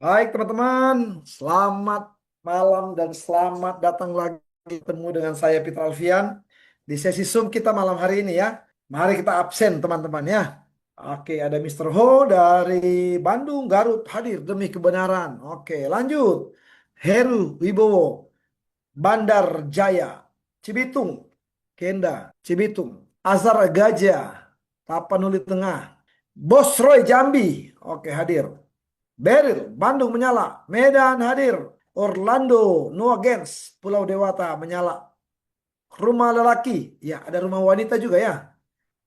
Baik teman-teman, selamat malam dan selamat datang lagi ketemu dengan saya Peter Alfian di sesi Zoom kita malam hari ini ya. Mari kita absen teman-teman ya. Oke, ada Mr. Ho dari Bandung, Garut hadir demi kebenaran. Oke, lanjut. Heru Wibowo, Bandar Jaya, Cibitung, Kenda, Cibitung. Azhar Gajah, Tapanuli Tengah. Bos Roy Jambi, oke hadir. Beril, Bandung menyala. Medan hadir. Orlando, Nuagens, Pulau Dewata menyala. Rumah lelaki, ya ada rumah wanita juga ya.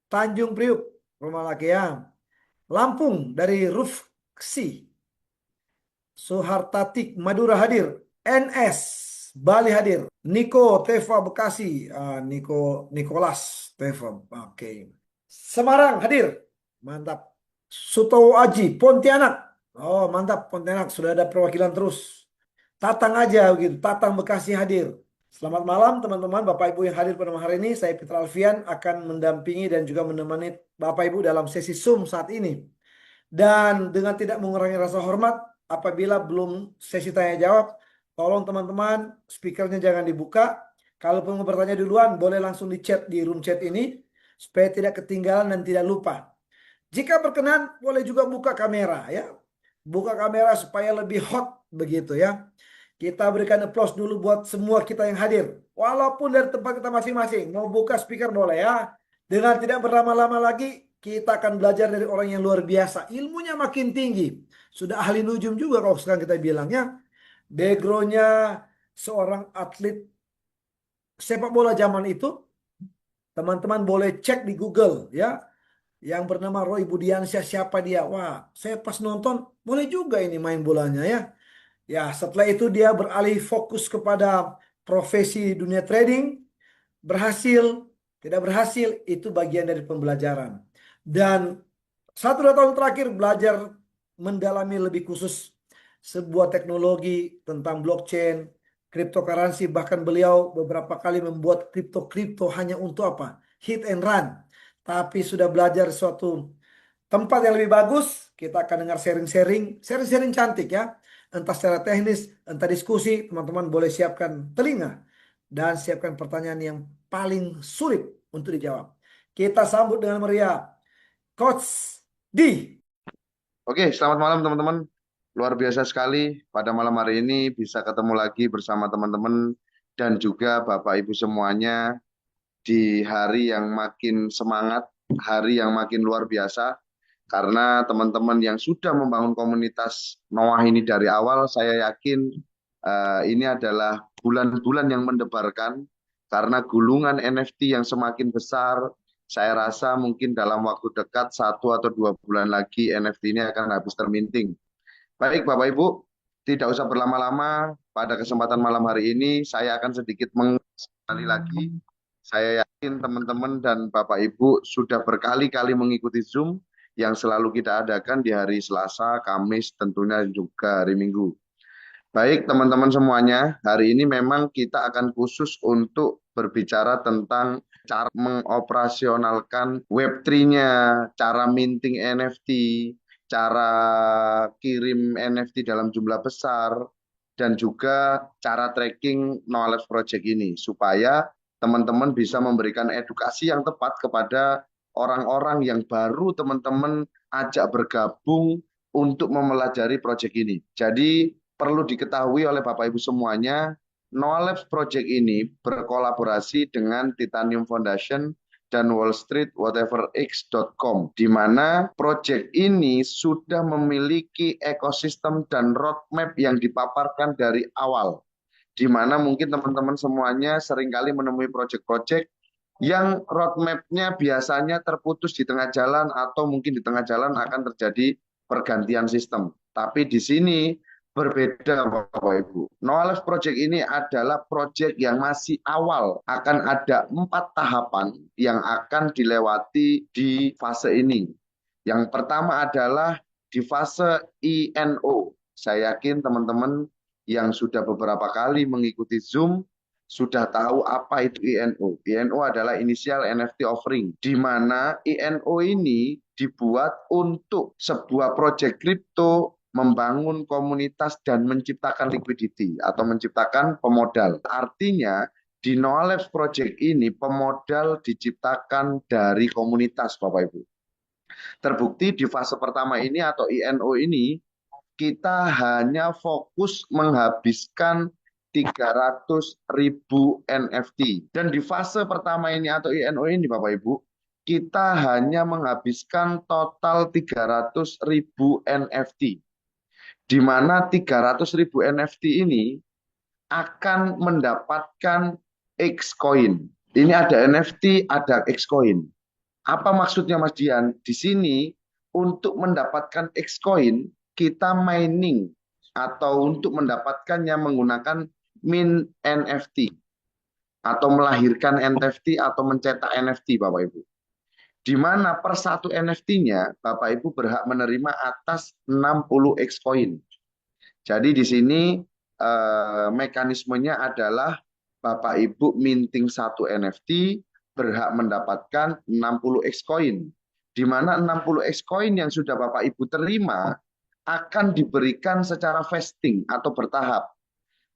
Tanjung Priuk, rumah lelaki ya. Lampung dari Rufksi. Suhartatik, Madura hadir. NS, Bali hadir. Niko, Teva Bekasi. Nikolas, Teva. Oke. Semarang hadir. Mantap. Suto Aji, Pontianak. Oh, mantap Pontianak sudah ada perwakilan terus. Tatang aja gitu, Tatang Bekasi hadir. Selamat malam teman-teman, Bapak Ibu yang hadir pada malam hari ini. Saya Peter Alfian akan mendampingi dan juga menemani Bapak Ibu dalam sesi Zoom saat ini. Dan dengan tidak mengurangi rasa hormat, apabila belum sesi tanya jawab, tolong teman-teman speakernya jangan dibuka. Kalau mau bertanya duluan, boleh langsung di chat di room chat ini supaya tidak ketinggalan dan tidak lupa. Jika berkenan, boleh juga buka kamera ya. Buka kamera supaya lebih hot begitu ya. Kita berikan applause dulu buat semua kita yang hadir. Walaupun dari tempat kita masing-masing. Mau buka speaker boleh ya. Dengan tidak berlama-lama lagi, kita akan belajar dari orang yang luar biasa. Ilmunya makin tinggi. Sudah ahli nujum juga kalau sekarang kita bilang ya. Backgroundnya seorang atlet sepak bola zaman itu. Teman-teman boleh cek di Google ya. Yang bernama Roy Budiansyah, siapa dia? Wah, saya pas nonton boleh juga ini main bolanya ya. Ya, setelah itu dia beralih fokus kepada profesi dunia trading, berhasil, tidak berhasil, itu bagian dari pembelajaran. Dan 1-2 tahun terakhir belajar mendalami lebih khusus sebuah teknologi tentang blockchain, cryptocurrency, bahkan beliau beberapa kali membuat kripto-kripto hanya untuk apa? Hit and run. Tapi sudah belajar suatu tempat yang lebih bagus, kita akan dengar sharing-sharing cantik ya. Entah secara teknis, entah diskusi, teman-teman boleh siapkan telinga dan siapkan pertanyaan yang paling sulit untuk dijawab. Kita sambut dengan meriah Coach D. Oke, selamat malam teman-teman. Luar biasa sekali pada malam hari ini bisa ketemu lagi bersama teman-teman dan juga Bapak Ibu semuanya di hari yang makin semangat, hari yang makin luar biasa. Karena teman-teman yang sudah membangun komunitas Noah ini dari awal, saya yakin ini adalah bulan-bulan yang mendebarkan karena gulungan NFT yang semakin besar. Saya rasa mungkin dalam waktu dekat 1 atau 2 bulan lagi NFT ini akan habis terminting. Baik Bapak Ibu, tidak usah berlama-lama. Pada kesempatan malam hari ini saya akan sedikit sekali lagi. Saya yakin teman-teman dan Bapak Ibu sudah berkali-kali mengikuti Zoom yang selalu kita adakan di hari Selasa, Kamis, tentunya juga hari Minggu. Baik teman-teman semuanya, hari ini memang kita akan khusus untuk berbicara tentang cara mengoperasionalkan Web3-nya, cara minting NFT, cara kirim NFT dalam jumlah besar, dan juga cara tracking Knowledge Project ini, supaya teman-teman bisa memberikan edukasi yang tepat kepada orang-orang yang baru teman-teman ajak bergabung untuk mempelajari proyek ini. Jadi perlu diketahui oleh Bapak Ibu semuanya, Noah Labs Project ini berkolaborasi dengan Titanium Foundation dan Wall Street Whatever X.com, di mana proyek ini sudah memiliki ekosistem dan roadmap yang dipaparkan dari awal, di mana mungkin teman-teman semuanya seringkali menemui proyek-proyek yang roadmap-nya biasanya terputus di tengah jalan atau mungkin di tengah jalan akan terjadi pergantian sistem. Tapi di sini berbeda Bapak Ibu. Knowledge Project ini adalah project yang masih awal. Akan ada 4 tahapan yang akan dilewati di fase ini. Yang pertama adalah di fase INO. Saya yakin teman-teman yang sudah beberapa kali mengikuti Zoom sudah tahu apa itu INO. INO adalah Initial NFT Offering, di mana INO ini dibuat untuk sebuah proyek kripto membangun komunitas dan menciptakan liquidity atau menciptakan pemodal. Artinya di Noah Labs Project ini pemodal diciptakan dari komunitas Bapak Ibu. Terbukti di fase pertama ini atau INO ini kita hanya fokus menghabiskan 300.000 NFT. Dan di fase pertama ini atau INO ini Bapak Ibu, kita hanya menghabiskan total 300.000 NFT. Di mana 300.000 NFT ini akan mendapatkan X coin. Ini ada NFT, ada X coin. Apa maksudnya Mas Dian? Di sini untuk mendapatkan X coin kita mining atau untuk mendapatkannya menggunakan min NFT atau melahirkan NFT atau mencetak NFT Bapak Ibu. Di mana per satu NFT-nya Bapak Ibu berhak menerima atas 60 X coin. Jadi di sini mekanismenya adalah Bapak Ibu minting satu NFT berhak mendapatkan 60 X coin. Di mana 60 X coin yang sudah Bapak Ibu terima akan diberikan secara vesting atau bertahap.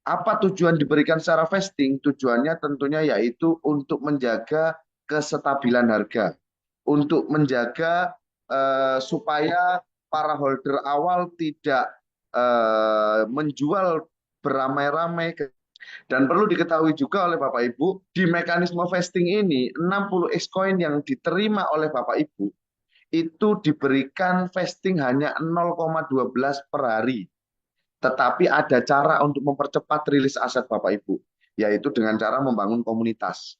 Apa tujuan diberikan secara vesting? Tujuannya tentunya yaitu untuk menjaga kestabilan harga, untuk menjaga supaya para holder awal tidak menjual beramai-ramai. Dan perlu diketahui juga oleh Bapak Ibu, di mekanisme vesting ini 60 X-Coin yang diterima oleh Bapak Ibu itu diberikan vesting hanya 0,12 per hari. Tetapi ada cara untuk mempercepat rilis aset Bapak Ibu, yaitu dengan cara membangun komunitas.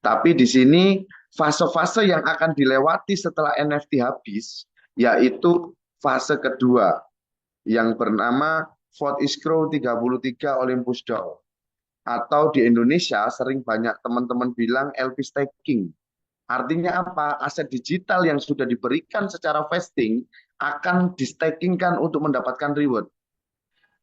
Tapi di sini fase-fase yang akan dilewati setelah NFT habis, yaitu fase kedua, yang bernama Vote Escrow 33 Olympus DAO. Atau di Indonesia sering banyak teman-teman bilang LP staking. Artinya apa? Aset digital yang sudah diberikan secara vesting akan di-stakingkan untuk mendapatkan reward.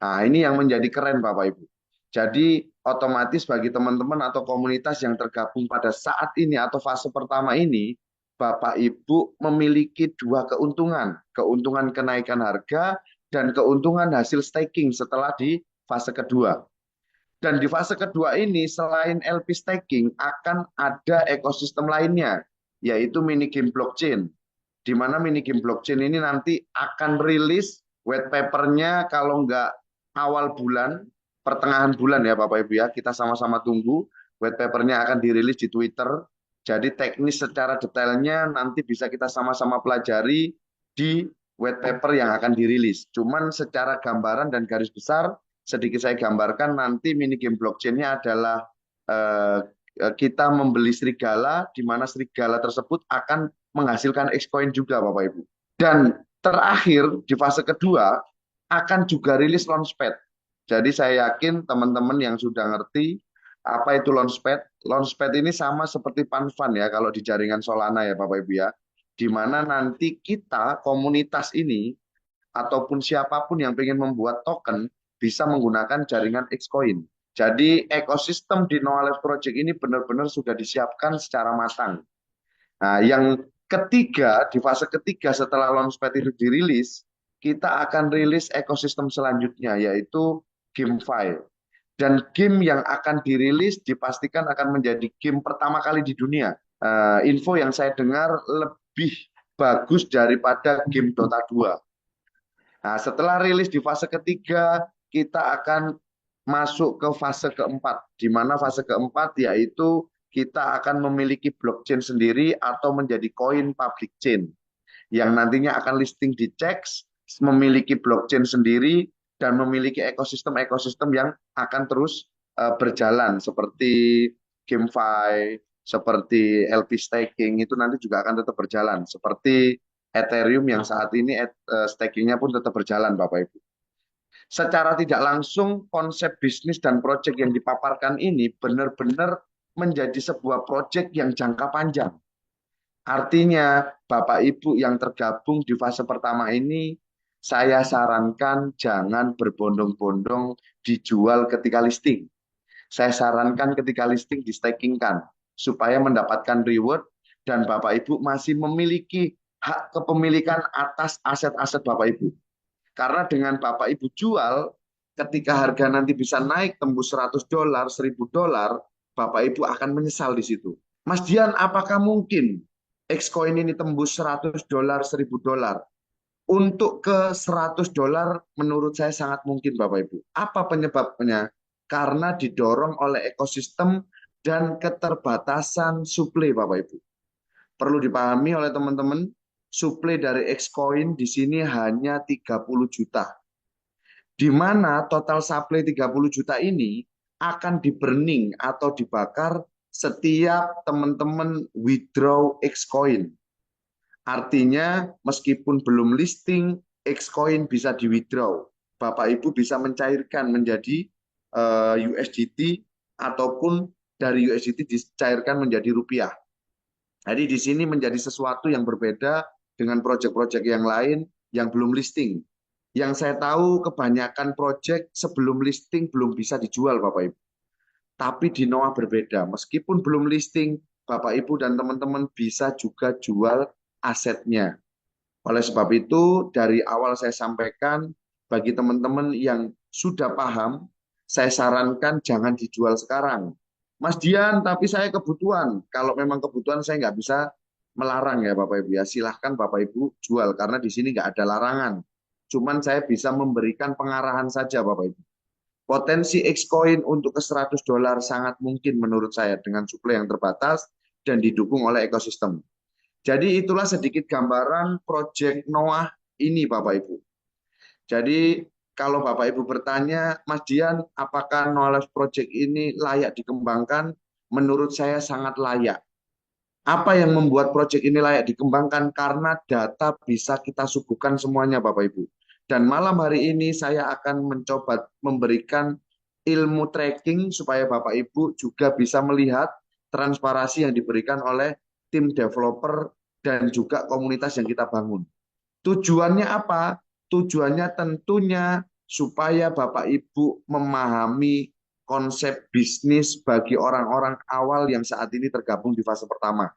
Nah, ini yang menjadi keren Bapak Ibu. Jadi otomatis bagi teman-teman atau komunitas yang tergabung pada saat ini atau fase pertama ini, Bapak Ibu memiliki dua keuntungan. Keuntungan kenaikan harga dan keuntungan hasil staking setelah di fase kedua. Dan di fase kedua ini selain LP staking akan ada ekosistem lainnya, yaitu mini game blockchain. Di mana mini game blockchain ini nanti akan rilis white papernya kalau nggak awal bulan, pertengahan bulan ya Bapak Ibu ya. Kita sama-sama tunggu white papernya akan dirilis di Twitter. Jadi teknis secara detailnya nanti bisa kita sama-sama pelajari di white paper yang akan dirilis. Cuman secara gambaran dan garis besar sedikit saya gambarkan nanti mini game blockchain-nya adalah kita membeli serigala, di mana serigala tersebut akan menghasilkan X-Coin juga Bapak Ibu. Dan terakhir di fase kedua akan juga rilis launchpad. Jadi saya yakin teman-teman yang sudah ngerti apa itu launchpad. Launchpad ini sama seperti Panfund ya kalau di jaringan Solana ya Bapak Ibu ya. Di mana nanti kita komunitas ini ataupun siapapun yang ingin membuat token bisa menggunakan jaringan Xcoin. Jadi ekosistem di Noah Labs Project ini benar-benar sudah disiapkan secara matang. Nah, yang ketiga, di fase ketiga setelah Launchpad itu dirilis, kita akan rilis ekosistem selanjutnya, yaitu GameFi. Dan game yang akan dirilis dipastikan akan menjadi game pertama kali di dunia. Info yang saya dengar lebih bagus daripada game Dota 2. Nah, setelah rilis di fase ketiga, kita akan masuk ke fase keempat, di mana fase keempat yaitu kita akan memiliki blockchain sendiri atau menjadi koin public chain yang nantinya akan listing di CEX, memiliki blockchain sendiri dan memiliki ekosistem-ekosistem yang akan terus berjalan seperti GameFi, seperti LP staking itu nanti juga akan tetap berjalan seperti Ethereum yang saat ini stakingnya pun tetap berjalan Bapak Ibu. Secara tidak langsung konsep bisnis dan proyek yang dipaparkan ini benar-benar menjadi sebuah proyek yang jangka panjang. Artinya Bapak Ibu yang tergabung di fase pertama ini, saya sarankan jangan berbondong-bondong dijual ketika listing. Saya sarankan ketika listing di stakingkan supaya mendapatkan reward dan Bapak Ibu masih memiliki hak kepemilikan atas aset-aset Bapak Ibu. Karena dengan Bapak Ibu jual, ketika harga nanti bisa naik tembus $100, $1.000, Bapak Ibu akan menyesal di situ. Mas Dian, apakah mungkin Xcoin ini tembus $100, $1.000? Untuk ke $100 menurut saya sangat mungkin Bapak Ibu. Apa penyebabnya? Karena didorong oleh ekosistem dan keterbatasan suplai Bapak Ibu. Perlu dipahami oleh teman-teman, suplai dari Xcoin di sini hanya 30 juta. Di mana total supply 30 juta ini akan di burning atau dibakar setiap teman-teman withdraw Xcoin. Artinya meskipun belum listing, Xcoin bisa di withdraw. Bapak Ibu bisa mencairkan menjadi USDT ataupun dari USDT dicairkan menjadi rupiah. Jadi di sini menjadi sesuatu yang berbeda dengan proyek-proyek yang lain yang belum listing. Yang saya tahu kebanyakan proyek sebelum listing belum bisa dijual Bapak Ibu. Tapi di Noah berbeda. Meskipun belum listing, Bapak Ibu dan teman-teman bisa juga jual asetnya. Oleh sebab itu, dari awal saya sampaikan, bagi teman-teman yang sudah paham, saya sarankan jangan dijual sekarang. Mas Dian, tapi saya kebutuhan. Kalau memang kebutuhan, saya nggak bisa melarang ya Bapak Ibu ya. Silahkan Bapak Ibu jual, karena di sini nggak ada larangan. Cuman saya bisa memberikan pengarahan saja Bapak Ibu. Potensi Xcoin untuk ke $100 sangat mungkin menurut saya dengan suplai yang terbatas dan didukung oleh ekosistem. Jadi itulah sedikit gambaran proyek Noah ini Bapak Ibu. Jadi kalau Bapak Ibu bertanya, Mas Dian, apakah Knowledge Project ini layak dikembangkan? Menurut saya sangat layak. Apa yang membuat proyek ini layak dikembangkan? Karena data bisa kita suguhkan semuanya Bapak Ibu. Dan malam hari ini saya akan mencoba memberikan ilmu tracking supaya Bapak Ibu juga bisa melihat transparansi yang diberikan oleh tim developer dan juga komunitas yang kita bangun. Tujuannya apa? Tujuannya tentunya supaya Bapak Ibu memahami konsep bisnis bagi orang-orang awal yang saat ini tergabung di fase pertama.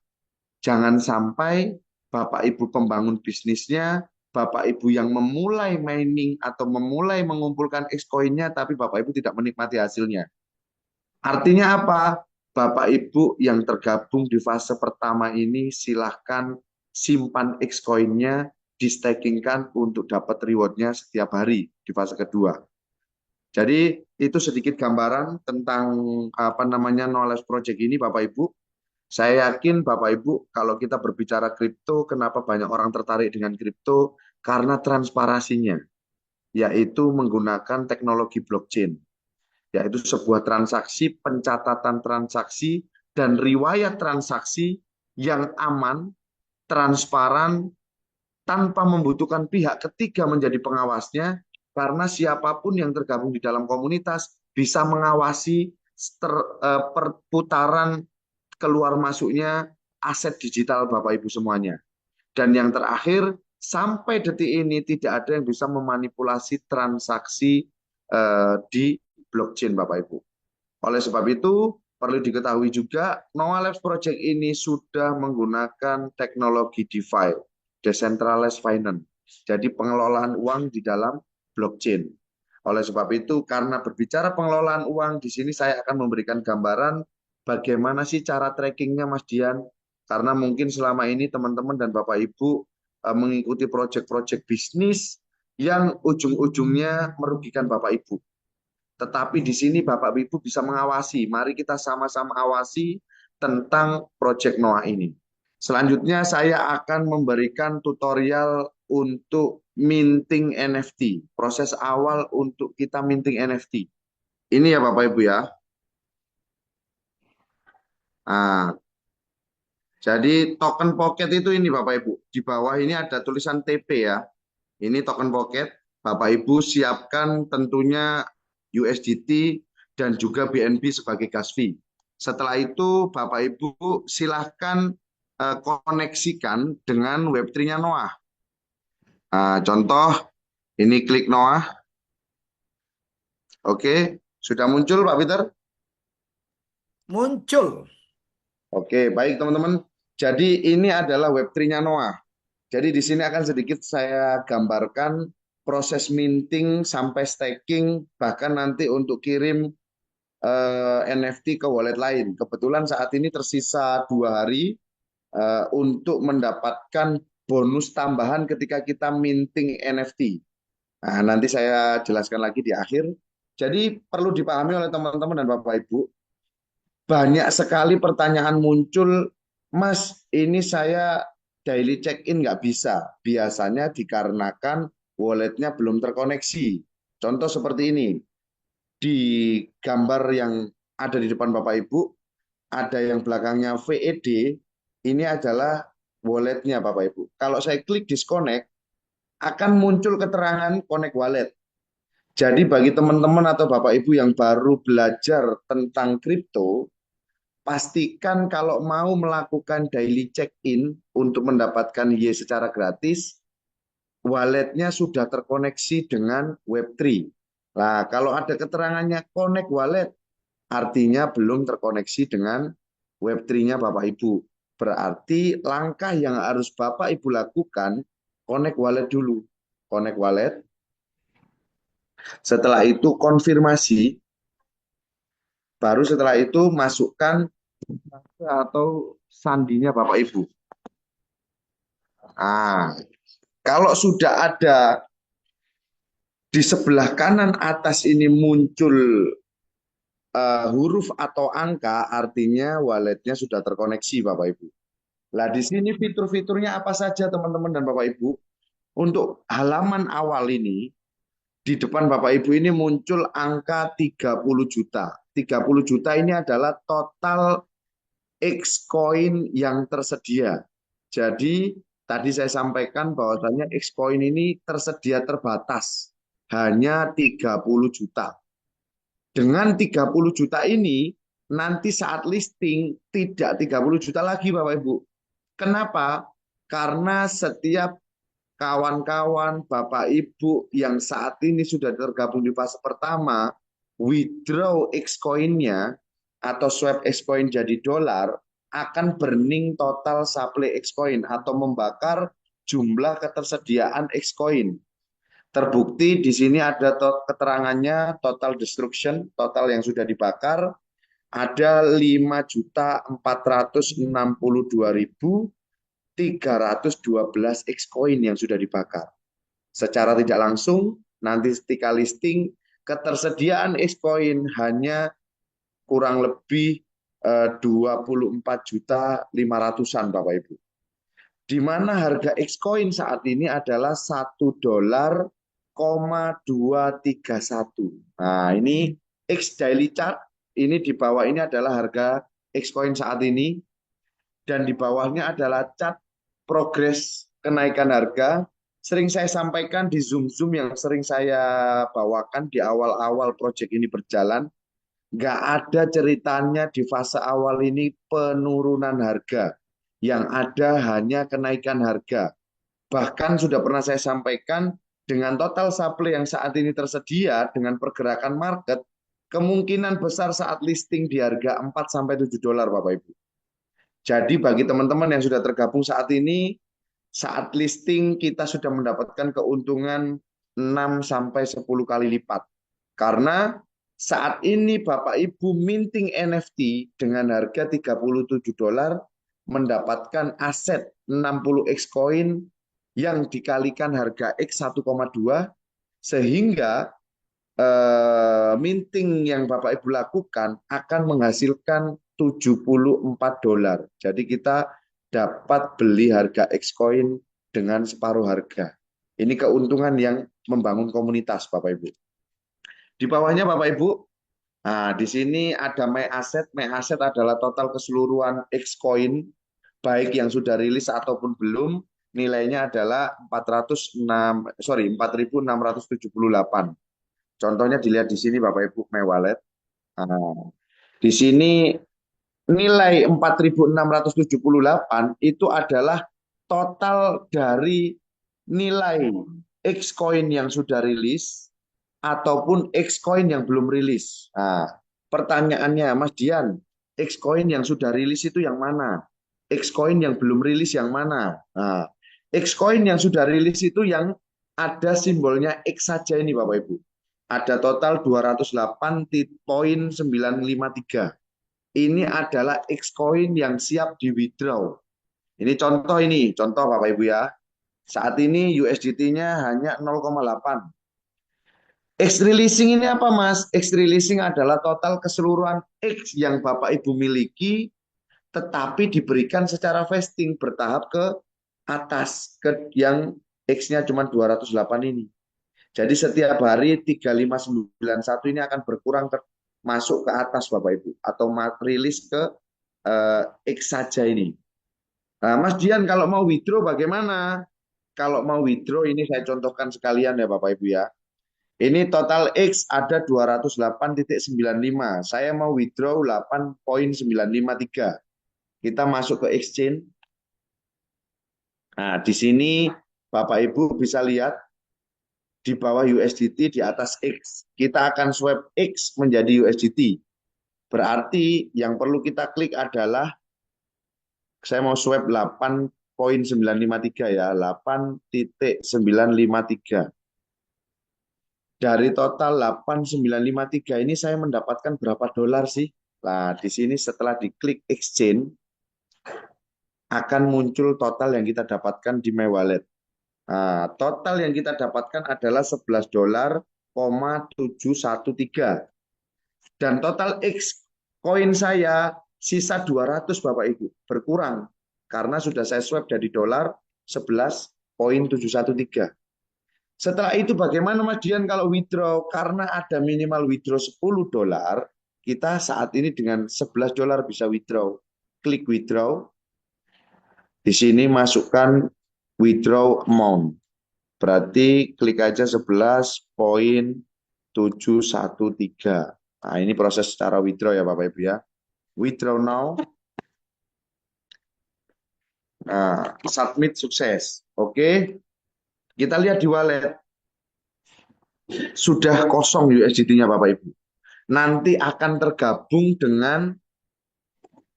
Jangan sampai Bapak Ibu pembangun bisnisnya, Bapak Ibu yang memulai mining atau memulai mengumpulkan Xcoin-nya, tapi Bapak Ibu tidak menikmati hasilnya. Artinya apa? Bapak Ibu yang tergabung di fase pertama ini silahkan simpan Xcoin-nya, di-stakingkan untuk dapat reward-nya setiap hari di fase kedua. Jadi itu sedikit gambaran tentang apa namanya knowledge project ini Bapak Ibu. Saya yakin Bapak Ibu kalau kita berbicara kripto, kenapa banyak orang tertarik dengan kripto? Karena transparansinya, yaitu menggunakan teknologi blockchain, yaitu sebuah transaksi, pencatatan transaksi, dan riwayat transaksi yang aman, transparan, tanpa membutuhkan pihak ketiga menjadi pengawasnya, karena siapapun yang tergabung di dalam komunitas bisa mengawasi perputaran keluar masuknya aset digital Bapak Ibu semuanya. Dan yang terakhir, sampai detik ini tidak ada yang bisa memanipulasi transaksi di blockchain Bapak Ibu. Oleh sebab itu, perlu diketahui juga, Noah Labs Project ini sudah menggunakan teknologi DeFi, Decentralized Finance. Jadi pengelolaan uang di dalam blockchain. Oleh sebab itu, karena berbicara pengelolaan uang, di sini saya akan memberikan gambaran bagaimana sih cara trackingnya Mas Dian. Karena mungkin selama ini teman-teman dan Bapak Ibu mengikuti proyek-proyek bisnis yang ujung-ujungnya merugikan Bapak Ibu. Tetapi di sini Bapak Ibu bisa mengawasi. Mari kita sama-sama awasi tentang proyek Noah ini. Selanjutnya saya akan memberikan tutorial untuk minting NFT. Proses awal untuk kita minting NFT. Ini ya Bapak Ibu ya. Nah, jadi token pocket itu ini Bapak Ibu. Di bawah ini ada tulisan TP ya. Ini token pocket. Bapak Ibu siapkan tentunya USDT dan juga BNB sebagai gas fee. Setelah itu Bapak Ibu silahkan koneksikan dengan Web3-nya Noah. Nah, contoh ini klik Noah. Oke, sudah muncul Pak Peter? Muncul. Oke, baik teman-teman. Jadi ini adalah Web3-nya Noah. Jadi di sini akan sedikit saya gambarkan proses minting sampai staking, bahkan nanti untuk kirim NFT ke wallet lain. Kebetulan saat ini tersisa 2 hari untuk mendapatkan bonus tambahan ketika kita minting NFT. Nah, nanti saya jelaskan lagi di akhir. Jadi perlu dipahami oleh teman-teman dan Bapak Ibu, banyak sekali pertanyaan muncul, Mas, ini saya daily check-in nggak bisa. Biasanya dikarenakan walletnya belum terkoneksi. Contoh seperti ini, di gambar yang ada di depan Bapak Ibu, ada yang belakangnya VED, ini adalah walletnya Bapak Ibu. Kalau saya klik disconnect, akan muncul keterangan connect wallet. Jadi bagi teman-teman atau Bapak Ibu yang baru belajar tentang kripto, pastikan kalau mau melakukan daily check-in untuk mendapatkan Y secara gratis, walletnya sudah terkoneksi dengan Web3. Nah, kalau ada keterangannya connect wallet, artinya belum terkoneksi dengan Web3-nya Bapak Ibu. Berarti langkah yang harus Bapak Ibu lakukan, connect wallet dulu. Connect wallet. Setelah itu konfirmasi, baru setelah itu masukkan atau sandinya Bapak Ibu. Nah, kalau sudah ada di sebelah kanan atas ini muncul huruf atau angka, artinya walletnya sudah terkoneksi Bapak Ibu. Nah, di sini fitur-fiturnya apa saja teman-teman dan Bapak Ibu? Untuk halaman awal ini, di depan Bapak Ibu ini muncul angka 30 juta. 30 juta ini adalah total Xcoin yang tersedia. Jadi tadi saya sampaikan bahwasanya Xcoin ini tersedia terbatas, hanya 30 juta. Dengan 30 juta ini, nanti saat listing tidak 30 juta lagi Bapak Ibu. Kenapa? Karena setiap kawan-kawan, Bapak Ibu yang saat ini sudah tergabung di fase pertama, withdraw Xcoin-nya atau swap Xcoin jadi dolar, akan burning total supply Xcoin atau membakar jumlah ketersediaan Xcoin. Terbukti di sini ada keterangannya total destruction, total yang sudah dibakar, ada 5.462.312 Xcoin yang sudah dibakar. Secara tidak langsung, nanti ketika listing, ketersediaan Xcoin hanya kurang lebih 24.500.000-an Bapak Ibu. Di mana harga Xcoin saat ini adalah $1,231. Nah, ini X daily chart, ini di bawah ini adalah harga Xcoin saat ini, dan di bawahnya adalah chart progres kenaikan harga. Sering saya sampaikan di Zoom-Zoom yang sering saya bawakan di awal-awal proyek ini berjalan, nggak ada ceritanya di fase awal ini penurunan harga. Yang ada hanya kenaikan harga. Bahkan sudah pernah saya sampaikan, dengan total supply yang saat ini tersedia, dengan pergerakan market, kemungkinan besar saat listing di harga 4-7 dolar Bapak Ibu. Jadi bagi teman-teman yang sudah tergabung saat ini, saat listing kita sudah mendapatkan keuntungan 6-10 kali lipat. Karena saat ini Bapak Ibu minting NFT dengan harga 37 dolar, mendapatkan aset 60 Xcoin yang dikalikan harga X 1,2, sehingga minting yang Bapak Ibu lakukan akan menghasilkan 74 dolar. Jadi kita dapat beli harga Xcoin dengan separuh harga. Ini keuntungan yang membangun komunitas Bapak Ibu. Di bawahnya Bapak Ibu, nah di sini ada My Asset. My Asset adalah total keseluruhan Xcoin, baik yang sudah rilis ataupun belum. Nilainya adalah 4.678. Contohnya dilihat di sini Bapak Ibu, My Wallet. Nah, di sini nilai 4.678 itu adalah total dari nilai Xcoin yang sudah rilis ataupun Xcoin yang belum rilis. Nah, pertanyaannya Mas Dian, Xcoin yang sudah rilis itu yang mana? Xcoin yang belum rilis yang mana? Nah, Xcoin yang sudah rilis itu yang ada simbolnya X saja ini Bapak Ibu. Ada total 208.953. Ini adalah X coin yang siap di withdraw. Ini contoh Bapak Ibu ya. Saat ini USDT-nya hanya 0,8. X releasing ini apa Mas? X releasing adalah total keseluruhan X yang Bapak Ibu miliki tetapi diberikan secara vesting bertahap ke atas ke yang X-nya cuma 208 ini. Jadi setiap hari 3591 ini akan berkurang masuk ke atas Bapak Ibu atau rilis ke X saja ini. Nah, Mas Dian kalau mau withdraw bagaimana? Kalau mau withdraw ini saya contohkan sekalian ya Bapak Ibu ya. Ini total X ada 208.95. Saya mau withdraw 8,953. Kita masuk ke exchange. Nah, di sini Bapak Ibu bisa lihat di bawah USDT di atas X. Kita akan swipe X menjadi USDT. Berarti yang perlu kita klik adalah saya mau swipe 8,953 ya, 8,953. Dari total 8,953 ini saya mendapatkan berapa dolar sih? Nah, di sini setelah diklik exchange akan muncul total yang kita dapatkan di My Wallet. Nah, total yang kita dapatkan adalah 11 dolar, 713. Dan total X koin saya sisa 200 Bapak Ibu. Berkurang karena sudah saya swap dari dolar 11,713. Setelah itu bagaimana Mas Dian kalau withdraw? Karena ada minimal withdraw 10 dolar, kita saat ini dengan 11 dolar bisa withdraw. Klik withdraw. Di sini masukkan withdraw amount. Berarti klik aja 11,713. Nah, ini proses cara withdraw ya Bapak Ibu ya. Withdraw now. Nah, submit sukses. Oke. Kita lihat di wallet. Sudah kosong USDT-nya Bapak Ibu. Nanti akan tergabung dengan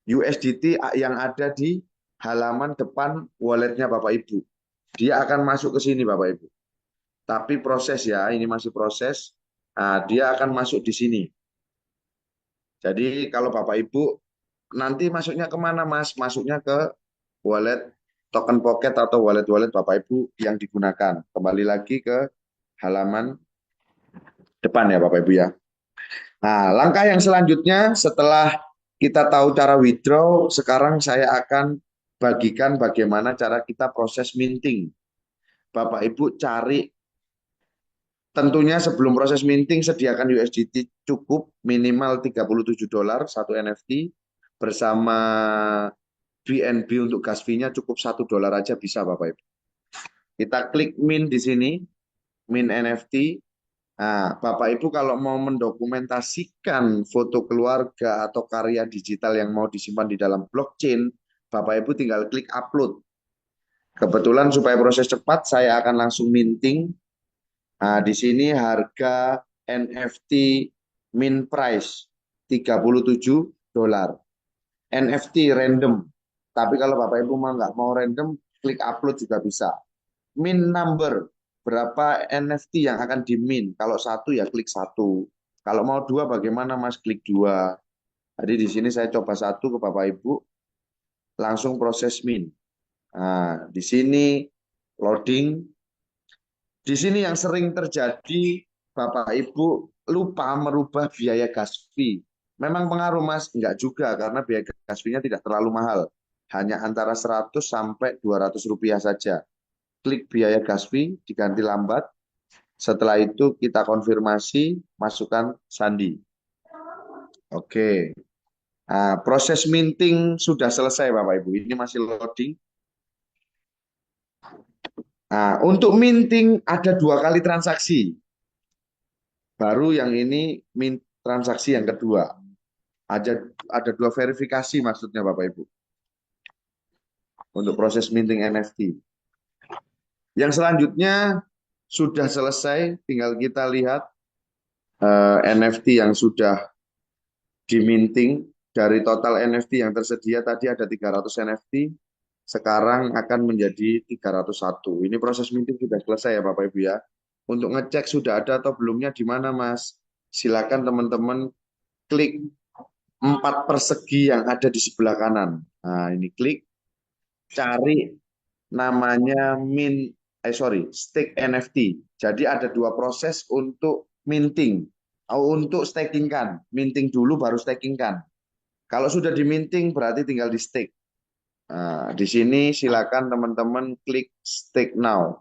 USDT yang ada di halaman depan walletnya Bapak Ibu. Dia akan masuk ke sini Bapak Ibu. Tapi proses ya, ini masih proses. Nah, dia akan masuk di sini. Jadi kalau Bapak Ibu nanti masuknya kemana Mas? Masuknya ke wallet token pocket atau wallet-wallet Bapak Ibu yang digunakan. Kembali lagi ke halaman depan ya Bapak Ibu ya. Nah, langkah yang selanjutnya setelah kita tahu cara withdraw, sekarang saya akan bagikan bagaimana cara kita proses minting. Bapak Ibu cari, tentunya sebelum proses minting sediakan USDT cukup minimal 37 dolar satu NFT bersama BNB untuk gas fee-nya cukup 1 dolar aja bisa Bapak Ibu. Kita klik mint di sini, mint NFT. Nah, Bapak Ibu kalau mau mendokumentasikan foto keluarga atau karya digital yang mau disimpan di dalam blockchain, Bapak Ibu tinggal klik upload. Kebetulan supaya proses cepat, saya akan langsung minting. Nah, di sini harga NFT mint price 37 dolar. NFT random. Tapi kalau Bapak Ibu nggak mau random, klik upload juga bisa. Mint number, berapa NFT yang akan di mint. Kalau satu ya klik satu. Kalau mau dua bagaimana Mas? Klik dua. Jadi di sini saya coba satu ke Bapak Ibu, langsung proses mint. Nah, di sini loading. Di sini yang sering terjadi Bapak Ibu lupa merubah biaya gas fee. Memang pengaruh Mas? Enggak juga karena biaya gas fee-nya tidak terlalu mahal. Hanya antara 100 sampai 200 rupiah saja. Klik biaya gas fee, diganti lambat. Setelah itu kita konfirmasi, masukkan sandi. Oke. Nah, proses minting sudah selesai Bapak Ibu. Ini masih loading. Nah, untuk minting ada 2 kali transaksi. Baru yang ini transaksi yang kedua. Ada 2 verifikasi maksudnya Bapak Ibu. Untuk proses minting NFT. Yang selanjutnya sudah selesai. Tinggal kita lihat NFT yang sudah diminting. Dari total NFT yang tersedia tadi ada 300 NFT. sekarang akan menjadi 301. Ini proses minting sudah selesai ya Bapak Ibu ya. Untuk ngecek sudah ada atau belumnya di mana Mas? Silakan teman-teman klik 4 persegi yang ada di sebelah kanan. Nah, ini klik, cari namanya stake NFT. Jadi ada 2 proses untuk minting. Untuk staking kan, minting dulu baru staking kan. Kalau sudah diminting berarti tinggal di stake. Nah, di sini silakan teman-teman klik stake now.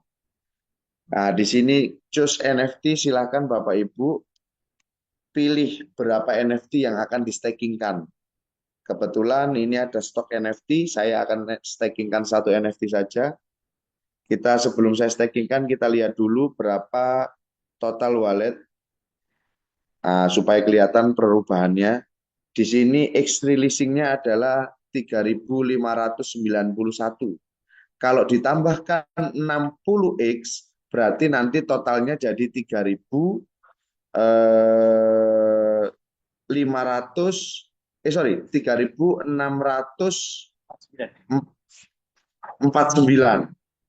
Nah, di sini choose NFT, silakan Bapak Ibu pilih berapa NFT yang akan di stakingkan. Kebetulan ini ada stok NFT, saya akan stakingkan 1 NFT saja. Kita sebelum saya stakingkan, kita lihat dulu berapa total wallet. Nah, supaya kelihatan perubahannya. Di sini X releasingnya adalah 3.591. Kalau ditambahkan 60X, berarti nanti totalnya jadi 3.649.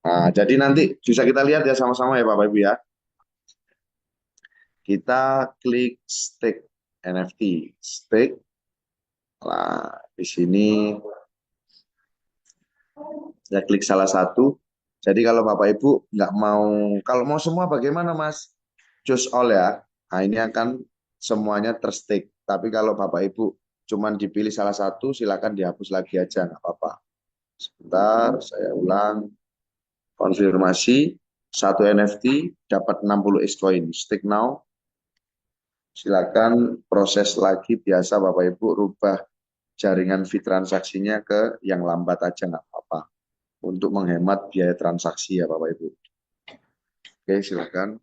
Nah, jadi nanti bisa kita lihat ya sama-sama ya Bapak Ibu ya. Kita klik stake NFT, stake. Nah, di sini ya klik salah satu. Jadi kalau Bapak Ibu nggak mau, kalau mau semua bagaimana Mas? Choose all ya. Nah ini akan semuanya terstake. Tapi kalau Bapak Ibu cuman dipilih salah satu, silakan dihapus lagi aja, nggak apa-apa. Sebentar, saya ulang. Konfirmasi, 1 NFT dapat 60 X coin. Stake now. Silakan proses lagi biasa Bapak Ibu, rubah jaringan fee transaksinya ke yang lambat aja, nggak apa-apa. Untuk menghemat biaya transaksi ya Bapak Ibu. Oke, silakan.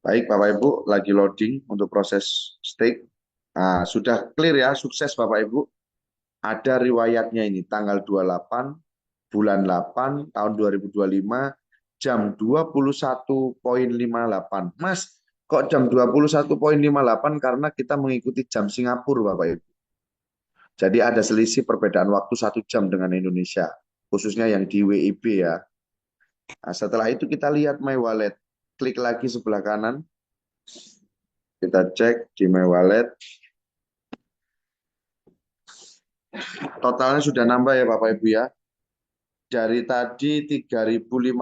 Baik Bapak Ibu, lagi loading untuk proses stake. Nah, sudah clear ya, sukses Bapak Ibu. Ada riwayatnya ini, tanggal 28, bulan 8, tahun 2025, jam 21.58. Mas, kok jam 21.58? Karena kita mengikuti jam Singapura Bapak Ibu. Jadi ada selisih perbedaan waktu 1 jam dengan Indonesia, khususnya yang di WIB ya. Nah, setelah itu kita lihat My Wallet. Klik lagi sebelah kanan. Kita cek di My Wallet. Totalnya sudah nambah ya Bapak Ibu ya. Dari tadi 3.591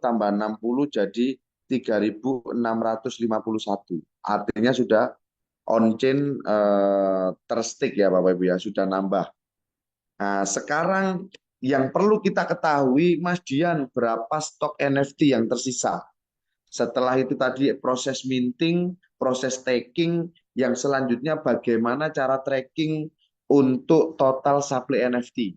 tambah 60 jadi 3.651. Artinya sudah on-chain terstick ya Bapak Ibu ya. Sudah nambah. Nah, sekarang yang perlu kita ketahui, Mas Dian, berapa stok NFT yang tersisa? Setelah itu tadi proses minting, proses staking, yang selanjutnya bagaimana cara tracking untuk total supply NFT.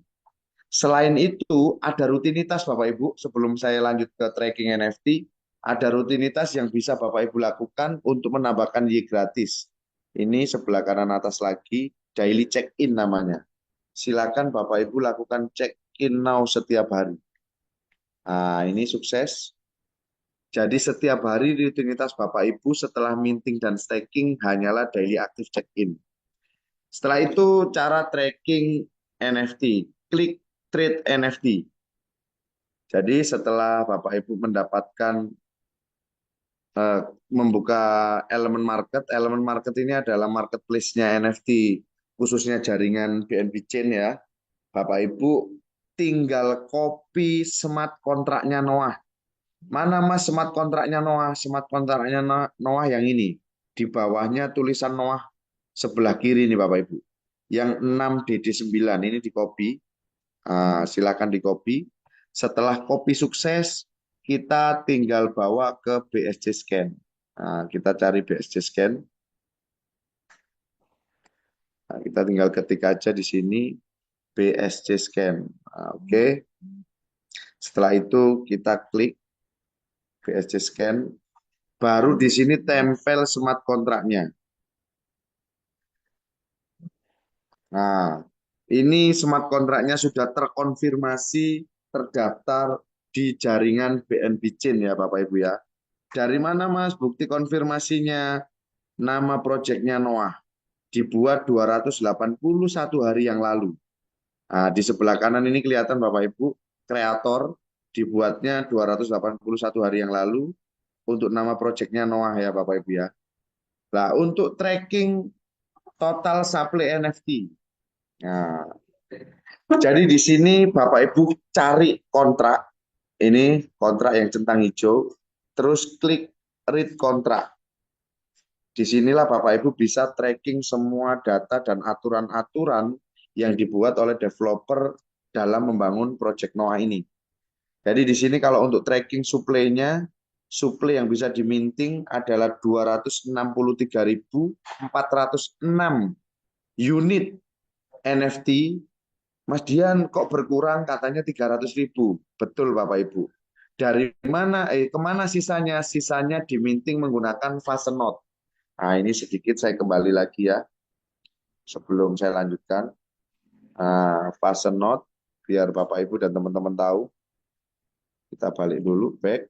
Selain itu, ada rutinitas Bapak Ibu, sebelum saya lanjut ke tracking NFT, ada rutinitas yang bisa Bapak Ibu lakukan untuk menambahkan Y gratis. Ini sebelah kanan atas lagi, daily check-in namanya. Silakan Bapak Ibu lakukan check-in now setiap hari. Nah, ini sukses. Jadi setiap hari rutinitas Bapak Ibu setelah minting dan staking hanyalah daily active check-in. Setelah itu cara tracking NFT. Klik trade NFT. Jadi setelah Bapak Ibu mendapatkan membuka elemen market ini adalah marketplace-nya NFT, khususnya jaringan BNB Chain ya. Bapak Ibu tinggal copy smart kontraknya Noah. Mana Mas smart kontraknya Noah? Smart kontraknya Noah yang ini. Di bawahnya tulisan Noah sebelah kiri nih Bapak Ibu. Yang 6DD9 ini di copy. Silakan di copy. Setelah copy sukses, kita tinggal bawa ke BSC Scan. Nah, kita cari BSC Scan. Nah, kita tinggal ketik aja di sini BSC Scan. Nah, oke. Setelah itu kita klik BSC Scan. Baru di sini tempel smart kontraknya. Nah, ini smart kontraknya sudah terkonfirmasi terdaftar di jaringan BNB Chain ya Bapak Ibu ya. Dari mana Mas bukti konfirmasinya? Nama proyeknya Noah. dibuat 281 hari yang lalu. Nah, di sebelah kanan ini kelihatan Bapak Ibu, kreator dibuatnya 281 hari yang lalu untuk nama proyeknya Noah ya Bapak Ibu ya. Nah, untuk tracking total supply NFT. Nah, jadi di sini Bapak Ibu cari kontrak, ini kontrak yang centang hijau, terus klik read kontrak. Disinilah Bapak Ibu bisa tracking semua data dan aturan-aturan yang dibuat oleh developer dalam membangun proyek Noah ini. Jadi di sini kalau untuk tracking supply-nya, supply yang bisa diminting adalah 263.406 unit NFT. Mas Dian kok berkurang katanya 300.000. Betul Bapak Ibu. Dari mana, kemana sisanya? Sisanya diminting menggunakan fase node. Nah ini sedikit saya kembali lagi ya, sebelum saya lanjutkan. Fase node, biar Bapak Ibu dan teman-teman tahu. Kita balik dulu, back.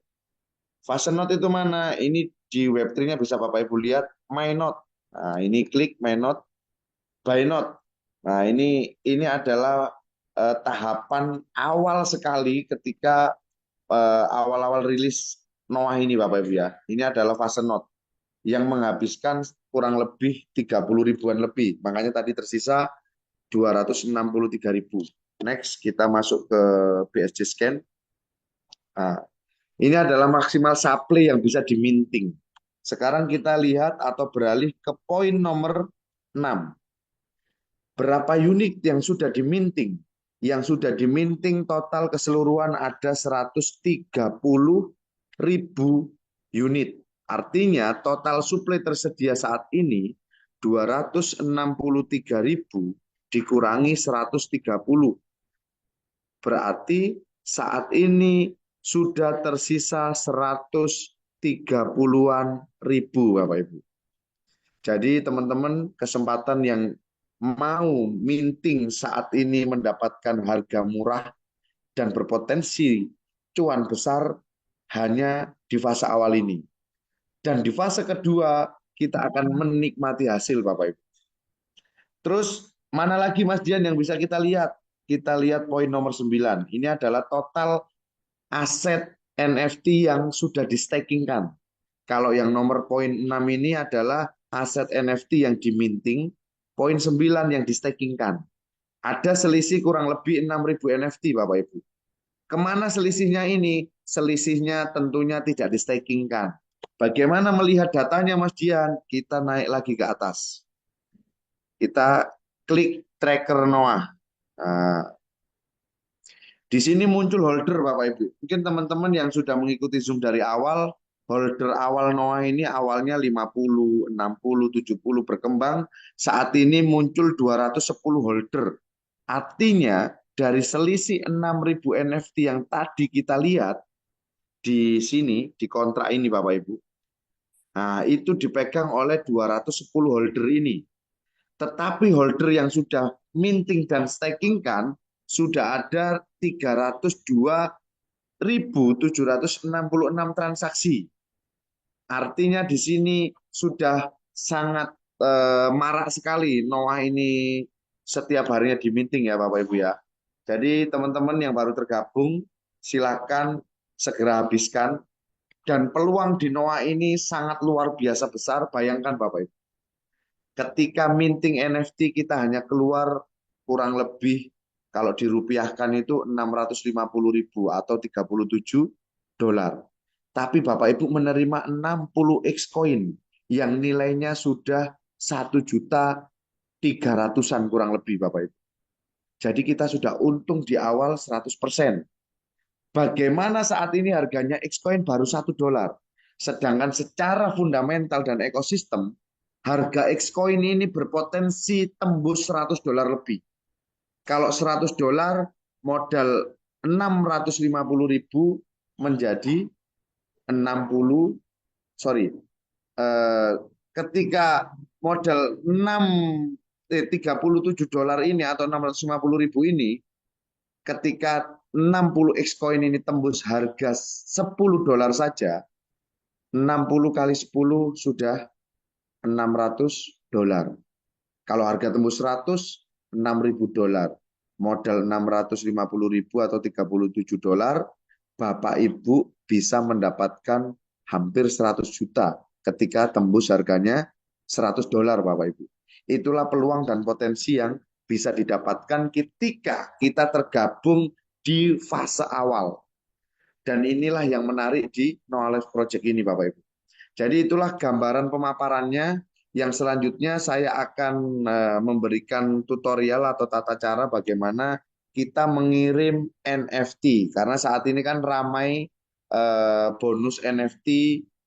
Fase node itu mana? Ini di Web3-nya bisa Bapak Ibu lihat, My Node. Nah ini klik My Node, Buy Node. Nah ini adalah tahapan awal sekali ketika awal-awal rilis Noah ini Bapak Ibu ya. Ini adalah fase node yang menghabiskan kurang lebih 30 ribuan lebih. Makanya tadi tersisa 263.000. Next kita masuk ke BSC Scan. Nah, ini adalah maksimal supply yang bisa diminting. Sekarang kita lihat atau beralih ke poin nomor 6. Berapa unit yang sudah diminting? Yang sudah diminting total keseluruhan ada 130.000 unit. Artinya total suplai tersedia saat ini 263.000 dikurangi 130. Berarti saat ini sudah tersisa 130-an ribu Bapak Ibu. Jadi teman-teman kesempatan yang mau minting saat ini mendapatkan harga murah dan berpotensi cuan besar hanya di fase awal ini. Dan di fase kedua kita akan menikmati hasil Bapak Ibu. Terus mana lagi Mas Dian yang bisa kita lihat? Kita lihat poin nomor 9. Ini adalah total aset NFT yang sudah di-stakingkan. Kalau yang nomor poin 6 ini adalah aset NFT yang diminting, poin 9 yang di-stakingkan. Ada selisih kurang lebih 6.000 NFT Bapak Ibu. Kemana selisihnya ini? Selisihnya tentunya tidak di-stakingkan. Bagaimana melihat datanya Mas Dian? Kita naik lagi ke atas. Kita klik tracker Noah. Nah, di sini muncul holder Bapak Ibu. Mungkin teman-teman yang sudah mengikuti Zoom dari awal, holder awal Noah ini awalnya 50, 60, 70 berkembang. Saat ini muncul 210 holder. Artinya dari selisih 6.000 NFT yang tadi kita lihat di sini, di kontrak ini Bapak Ibu. Nah, itu dipegang oleh 210 holder ini. Tetapi holder yang sudah minting dan staking kan sudah ada 302.766 transaksi. Artinya di sini sudah sangat marak sekali Noah ini setiap harinya diminting ya Bapak Ibu ya. Jadi teman-teman yang baru tergabung silakan segera habiskan, dan peluang di Noah ini sangat luar biasa besar. Bayangkan Bapak Ibu, ketika minting NFT kita hanya keluar kurang lebih kalau dirupiahkan itu 650.000 atau 37 dolar. Tapi Bapak Ibu menerima 60 X coin yang nilainya sudah 1.300.000-an kurang lebih Bapak Ibu. Jadi kita sudah untung di awal 100%. Bagaimana saat ini harganya X coin baru 1 dolar. Sedangkan secara fundamental dan ekosistem harga Xcoin ini berpotensi tembus 100 dolar lebih. Kalau 100 dolar modal 650.000 menjadi 60, sorry, ketika modal 37 dolar ini atau 650.000 ini, ketika 60 Xcoin ini tembus harga 10 dolar saja, 60 kali 10 sudah 600 dolar. Kalau harga tembus 100, $6.000. Modal 650.000 atau $37, Bapak Ibu bisa mendapatkan hampir 100 juta ketika tembus harganya $100, Bapak Ibu. Itulah peluang dan potensi yang bisa didapatkan ketika kita tergabung di fase awal. Dan inilah yang menarik di No Alive Project ini, Bapak Ibu. Jadi itulah gambaran pemaparannya. Yang selanjutnya saya akan memberikan tutorial atau tata cara bagaimana kita mengirim NFT. Karena saat ini kan ramai bonus NFT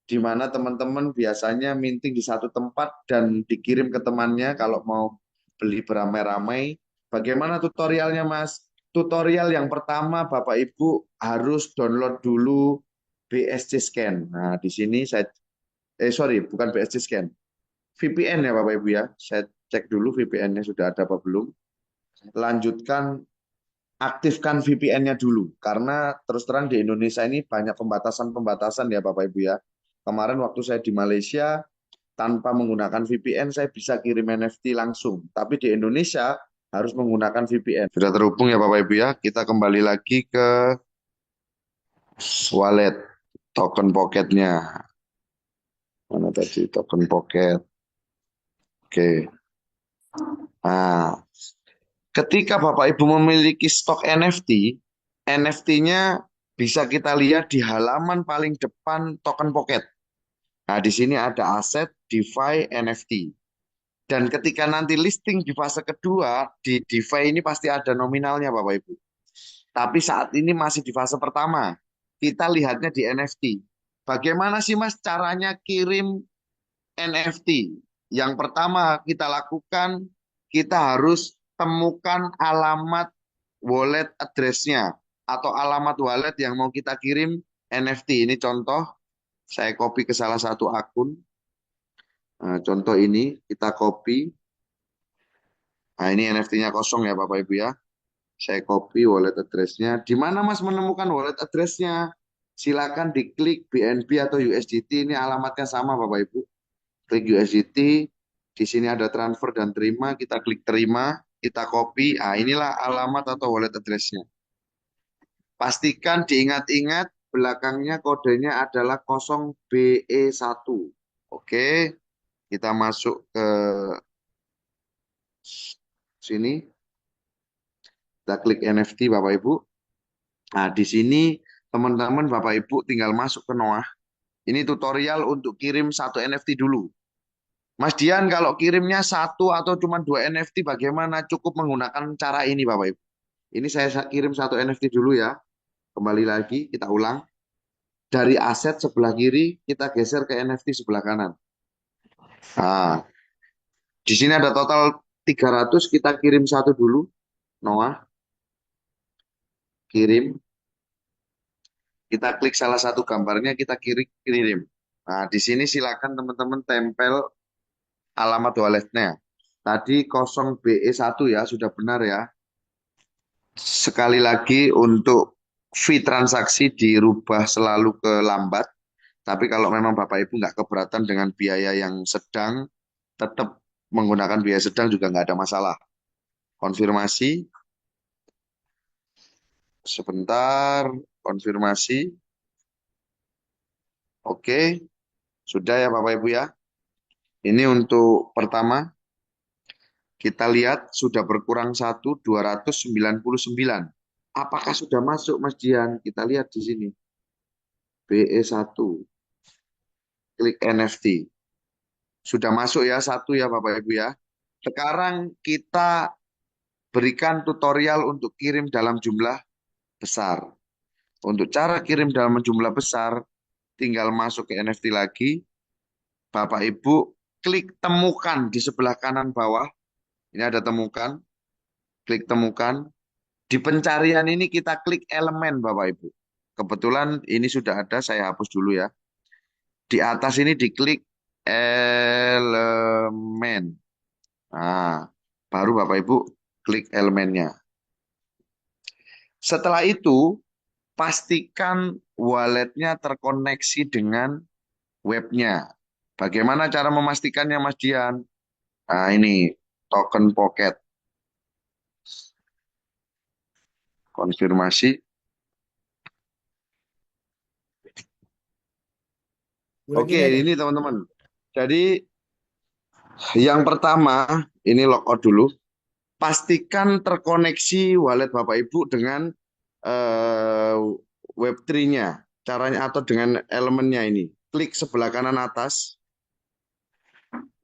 di mana teman-teman biasanya minting di satu tempat dan dikirim ke temannya kalau mau beli beramai-ramai. Bagaimana tutorialnya, Mas? Tutorial yang pertama, Bapak Ibu harus download dulu BSC Scan. Nah, di sini saya sorry, bukan BSC Scan. VPN ya Bapak Ibu ya. Saya cek dulu VPN-nya sudah ada apa belum. Lanjutkan, aktifkan VPN-nya dulu. Karena terus terang di Indonesia ini banyak pembatasan-pembatasan ya Bapak Ibu ya. Kemarin waktu saya di Malaysia, tanpa menggunakan VPN, saya bisa kirim NFT langsung. Tapi di Indonesia harus menggunakan VPN. Sudah terhubung ya Bapak Ibu ya. Kita kembali lagi ke wallet, token pocketnya. Mana tadi token pocket? Oke. Nah, ketika Bapak Ibu memiliki stok NFT, NFT-nya bisa kita lihat di halaman paling depan token pocket. Nah, di sini ada aset, DeFi, NFT. Dan ketika nanti listing di fase kedua, di DeFi ini pasti ada nominalnya Bapak Ibu. Tapi saat ini masih di fase pertama. Kita lihatnya di NFT. Bagaimana sih Mas caranya kirim NFT? Yang pertama kita lakukan, kita harus temukan alamat wallet address-nya atau alamat wallet yang mau kita kirim NFT. Ini contoh, saya copy ke salah satu akun. Nah, contoh ini kita copy. Nah, ini NFT-nya kosong ya Bapak Ibu ya. Saya copy wallet address-nya. Di mana Mas menemukan wallet address-nya? Silakan diklik BNB atau USDT. Ini alamatnya sama Bapak Ibu. Klik USDT. Di sini ada transfer dan terima. Kita klik terima. Kita copy. Ah, inilah alamat atau wallet address-nya. Pastikan diingat-ingat belakangnya kodenya adalah 0BE1. Oke, kita masuk ke sini. Kita klik NFT Bapak Ibu. Nah, di sini teman-teman Bapak Ibu tinggal masuk ke Noah. Ini tutorial untuk kirim satu NFT dulu. Mas Dian, kalau kirimnya satu atau cuma dua NFT bagaimana? Cukup menggunakan cara ini Bapak Ibu. Ini saya kirim satu NFT dulu ya. Kembali lagi, kita ulang. Dari aset sebelah kiri, kita geser ke NFT sebelah kanan. Nah, di sini ada total 300, kita kirim satu dulu. Noah, kirim. Kita klik salah satu gambarnya, kita kirim. Nah, di sini silakan teman-teman tempel alamat walletnya. Tadi 0BE1 ya, sudah benar ya. Sekali lagi untuk fee transaksi dirubah selalu ke lambat. Tapi kalau memang Bapak Ibu nggak keberatan dengan biaya yang sedang, tetap menggunakan biaya sedang juga nggak ada masalah. Konfirmasi. Sebentar, konfirmasi. Oke, sudah ya Bapak Ibu ya. Ini untuk pertama, kita lihat sudah berkurang 299. Apakah sudah masuk Mas Dian? Kita lihat di sini. BE1. Klik NFT. Sudah masuk ya satu ya Bapak Ibu ya. Sekarang kita berikan tutorial untuk kirim dalam jumlah besar. Untuk cara kirim dalam jumlah besar, tinggal masuk ke NFT lagi. Bapak Ibu klik temukan di sebelah kanan bawah. Ini ada temukan. Klik temukan. Di pencarian ini kita klik elemen Bapak Ibu. Kebetulan ini sudah ada, saya hapus dulu ya. Di atas ini diklik elemen. Nah, baru Bapak Ibu klik elemennya. Setelah itu, pastikan walletnya terkoneksi dengan webnya. Bagaimana cara memastikannya Mas Dian? Nah, ini. token pocket. Konfirmasi. Udah Oke, gini aja. ini teman-teman. Jadi yang pertama, ini logout dulu. Pastikan terkoneksi wallet Bapak Ibu dengan eh, Web3-nya. Caranya atau dengan elemennya ini. Klik sebelah kanan atas.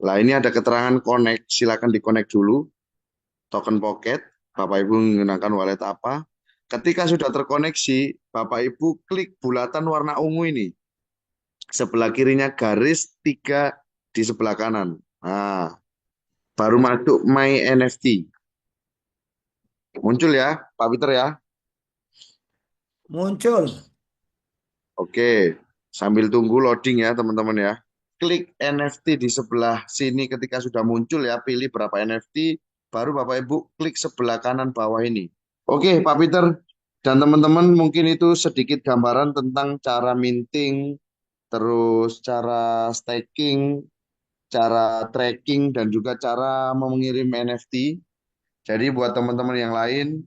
Lah ini ada keterangan connect. Silakan di-connect dulu. Token Pocket. Bapak Ibu menggunakan wallet apa. Ketika sudah terkoneksi, Bapak Ibu klik bulatan warna ungu ini. Sebelah kirinya garis 3 di sebelah kanan. Nah, baru masuk My NFT. Muncul ya, Pak Peter ya. Muncul. Oke, sambil tunggu loading ya teman-teman ya. Klik NFT di sebelah sini ketika sudah muncul ya, pilih berapa NFT, baru Bapak Ibu klik sebelah kanan bawah ini. Oke, Pak Peter dan teman-teman mungkin itu sedikit gambaran tentang cara minting, terus cara staking, cara tracking, dan juga cara mengirim NFT. Jadi buat teman-teman yang lain,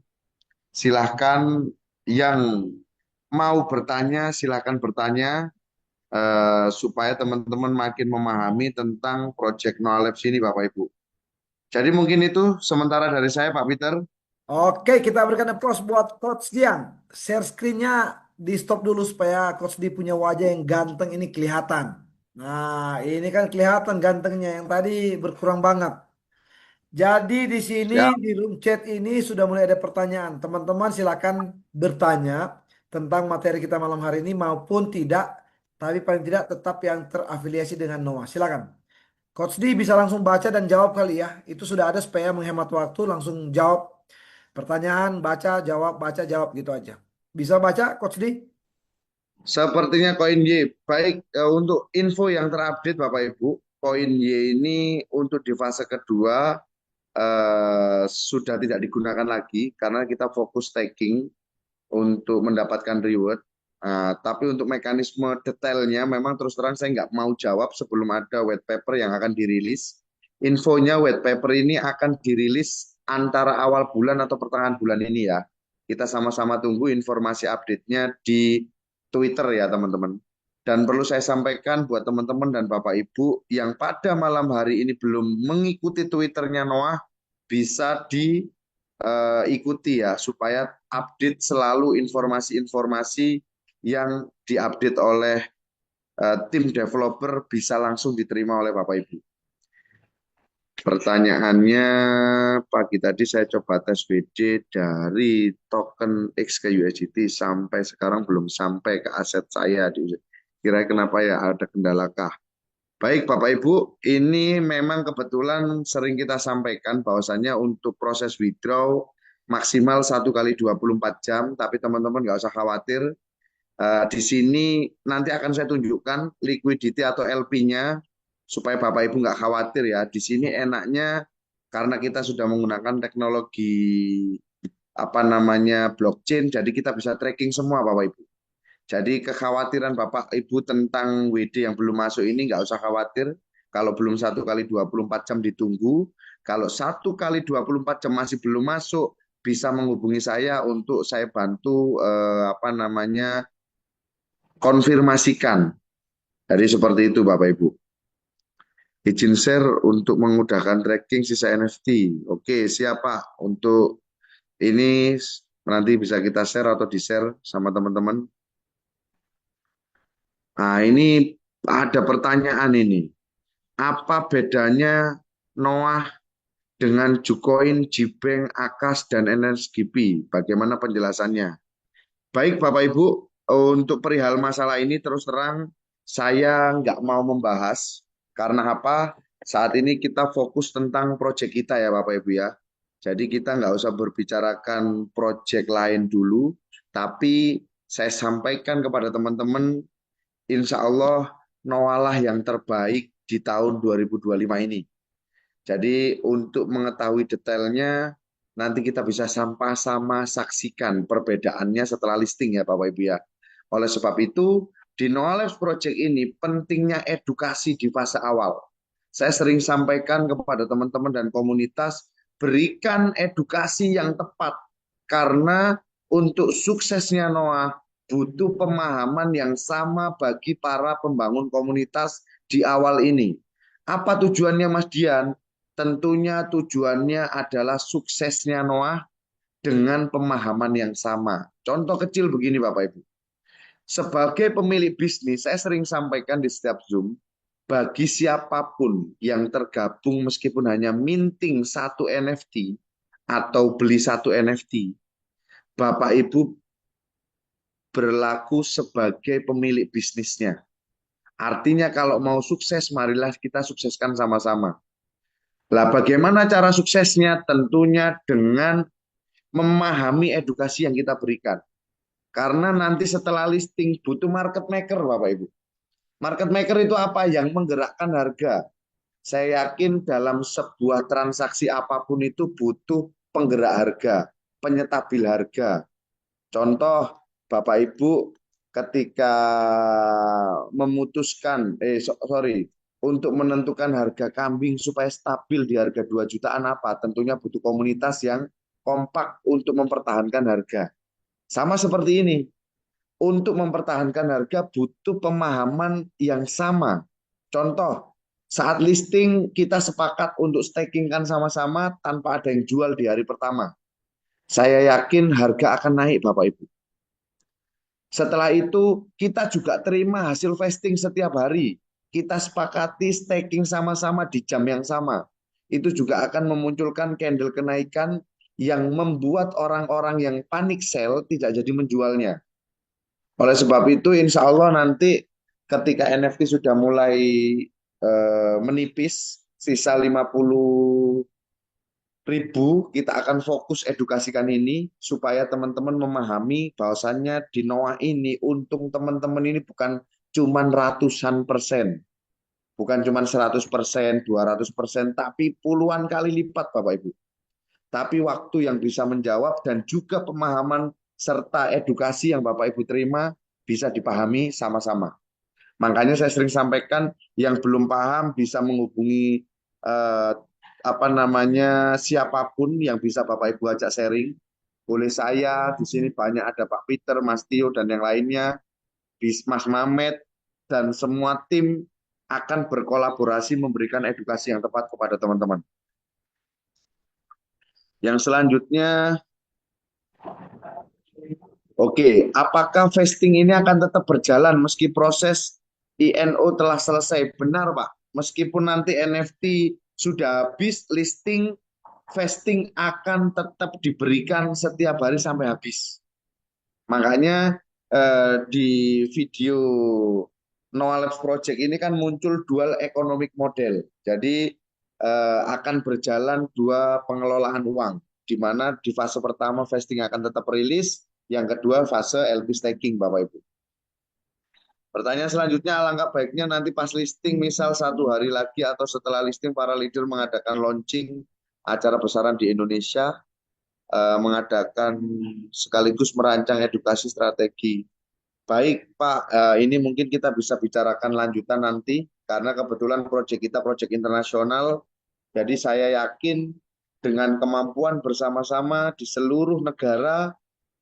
silahkan yang mau bertanya, silahkan bertanya supaya teman-teman makin memahami tentang Project No Labs ini Bapak Ibu. Jadi mungkin itu sementara dari saya Pak Peter. Oke, kita berikan applause buat Coach Dian. Share screen-nya di stop dulu supaya Coach Di punya wajah yang ganteng ini kelihatan. Nah, ini kan kelihatan gantengnya. Yang tadi berkurang banget. Jadi di sini Siap. di room chat ini sudah mulai ada pertanyaan. Teman-teman silakan bertanya tentang materi kita malam hari ini maupun tidak. Tapi paling tidak tetap yang terafiliasi dengan Noah. Silakan. Coach D bisa langsung baca dan jawab kali ya. Itu sudah ada supaya menghemat waktu langsung jawab pertanyaan, baca, jawab gitu aja. Bisa baca Coach D? Sepertinya koin Y. Baik, untuk info yang terupdate Bapak Ibu, koin Y ini untuk di fase kedua sudah tidak digunakan lagi karena kita fokus staking untuk mendapatkan reward. Tapi untuk mekanisme detailnya memang terus terang saya nggak mau jawab sebelum ada white paper yang akan dirilis. Infonya white paper ini akan dirilis antara awal bulan atau pertengahan bulan ini ya. Kita sama-sama tunggu informasi update-nya di Twitter ya teman-teman. Dan perlu saya sampaikan buat teman-teman dan Bapak Ibu yang pada malam hari ini belum mengikuti Twitternya Noah, bisa diikuti ya supaya update selalu informasi-informasi yang diupdate oleh tim developer bisa langsung diterima oleh Bapak Ibu. Pertanyaannya pagi tadi saya coba tes BD dari token X ke USDT sampai sekarang belum sampai ke aset saya. Kira kenapa ya, ada kendalakah? Baik Bapak Ibu, ini memang kebetulan sering kita sampaikan bahwasannya untuk proses withdraw maksimal 1 kali 24 jam, tapi teman-teman nggak usah khawatir. Di sini nanti akan saya tunjukkan liquidity atau LP-nya supaya Bapak Ibu nggak khawatir ya. Di sini enaknya karena kita sudah menggunakan teknologi apa namanya blockchain, jadi kita bisa tracking semua Bapak Ibu. Jadi kekhawatiran Bapak Ibu tentang WD yang belum masuk ini nggak usah khawatir. Kalau belum 1 kali 24 jam ditunggu. Kalau 1 kali 24 jam masih belum masuk, bisa menghubungi saya untuk saya bantu apa namanya konfirmasikan. Jadi seperti itu Bapak Ibu. Izin share untuk memudahkan tracking sisa NFT. Oke, siapa untuk ini nanti bisa kita share atau di-share sama teman-teman. Nah, ini ada pertanyaan ini. Apa bedanya Noah dengan Jucoin, Gbank, Akas, dan NSGP? Bagaimana penjelasannya? Baik Bapak Ibu, untuk perihal masalah ini terus terang saya nggak mau membahas. Karena apa? Saat ini kita fokus tentang proyek kita ya Bapak Ibu ya. Jadi kita nggak usah berbicarakan proyek lain dulu. Tapi saya sampaikan kepada teman-teman, insya Allah Noalah yang terbaik di tahun 2025 ini. Jadi untuk mengetahui detailnya, nanti kita bisa sama-sama saksikan perbedaannya setelah listing ya Bapak Ibu ya. Oleh sebab itu, di No Labs Project ini pentingnya edukasi di fase awal. Saya sering sampaikan kepada teman-teman dan komunitas, berikan edukasi yang tepat. Karena untuk suksesnya Noah, butuh pemahaman yang sama bagi para pembangun komunitas di awal ini. Apa tujuannya Mas Dian? Tentunya tujuannya adalah suksesnya Noah dengan pemahaman yang sama. Contoh kecil begini Bapak Ibu. Sebagai pemilik bisnis, saya sering sampaikan di setiap Zoom, bagi siapapun yang tergabung meskipun hanya minting satu NFT atau beli satu NFT, Bapak Ibu berlaku sebagai pemilik bisnisnya. Artinya kalau mau sukses, marilah kita sukseskan sama-sama. Lah bagaimana cara suksesnya? Tentunya dengan memahami edukasi yang kita berikan. Karena nanti setelah listing butuh market maker Bapak Ibu. Market maker itu apa? Yang menggerakkan harga. Saya yakin dalam sebuah transaksi apapun itu butuh penggerak harga, penyetabil harga. Contoh, Bapak Ibu ketika memutuskan, untuk menentukan harga kambing supaya stabil di harga 2 jutaan apa? Tentunya butuh komunitas yang kompak untuk mempertahankan harga. Sama seperti ini, untuk mempertahankan harga butuh pemahaman yang sama. Contoh, saat listing kita sepakat untuk stakingkan sama-sama tanpa ada yang jual di hari pertama. Saya yakin harga akan naik Bapak Ibu. Setelah itu kita juga terima hasil vesting setiap hari. Kita sepakati staking sama-sama di jam yang sama. Itu juga akan memunculkan candle kenaikan yang membuat orang-orang yang panik sell tidak jadi menjualnya. Oleh sebab itu, insya Allah nanti ketika NFT sudah mulai menipis, sisa 50.000, kita akan fokus edukasikan ini supaya teman-teman memahami bahwasannya di Noah ini untung teman-teman ini bukan cuman ratusan persen, bukan cuman 100%, 200%, tapi puluhan kali lipat Bapak Ibu. Tapi waktu yang bisa menjawab dan juga pemahaman serta edukasi yang Bapak Ibu terima bisa dipahami sama-sama. Makanya saya sering sampaikan yang belum paham bisa menghubungi eh, siapapun yang bisa Bapak Ibu ajak sharing. Boleh saya, di sini banyak ada Pak Peter, Mas Tio dan yang lainnya, Mas Mamet dan semua tim akan berkolaborasi memberikan edukasi yang tepat kepada teman-teman. Yang selanjutnya, oke, apakah vesting ini akan tetap berjalan meski proses INO telah selesai? Benar, Pak. Meskipun nanti NFT sudah habis, listing, vesting akan tetap diberikan setiap hari sampai habis. Makanya di video Noah Labs Project ini kan muncul dual economic model. Jadi akan berjalan dua pengelolaan uang, di mana di fase pertama vesting akan tetap rilis, yang kedua fase LP staking, Bapak Ibu. Pertanyaan selanjutnya, alangkah baiknya nanti pas listing, misal 1 hari lagi atau setelah listing, para leader mengadakan launching acara besaran di Indonesia, mengadakan sekaligus merancang edukasi strategi. Baik Pak, ini mungkin kita bisa bicarakan lanjutan nanti, karena kebetulan proyek kita proyek internasional, jadi saya yakin dengan kemampuan bersama-sama di seluruh negara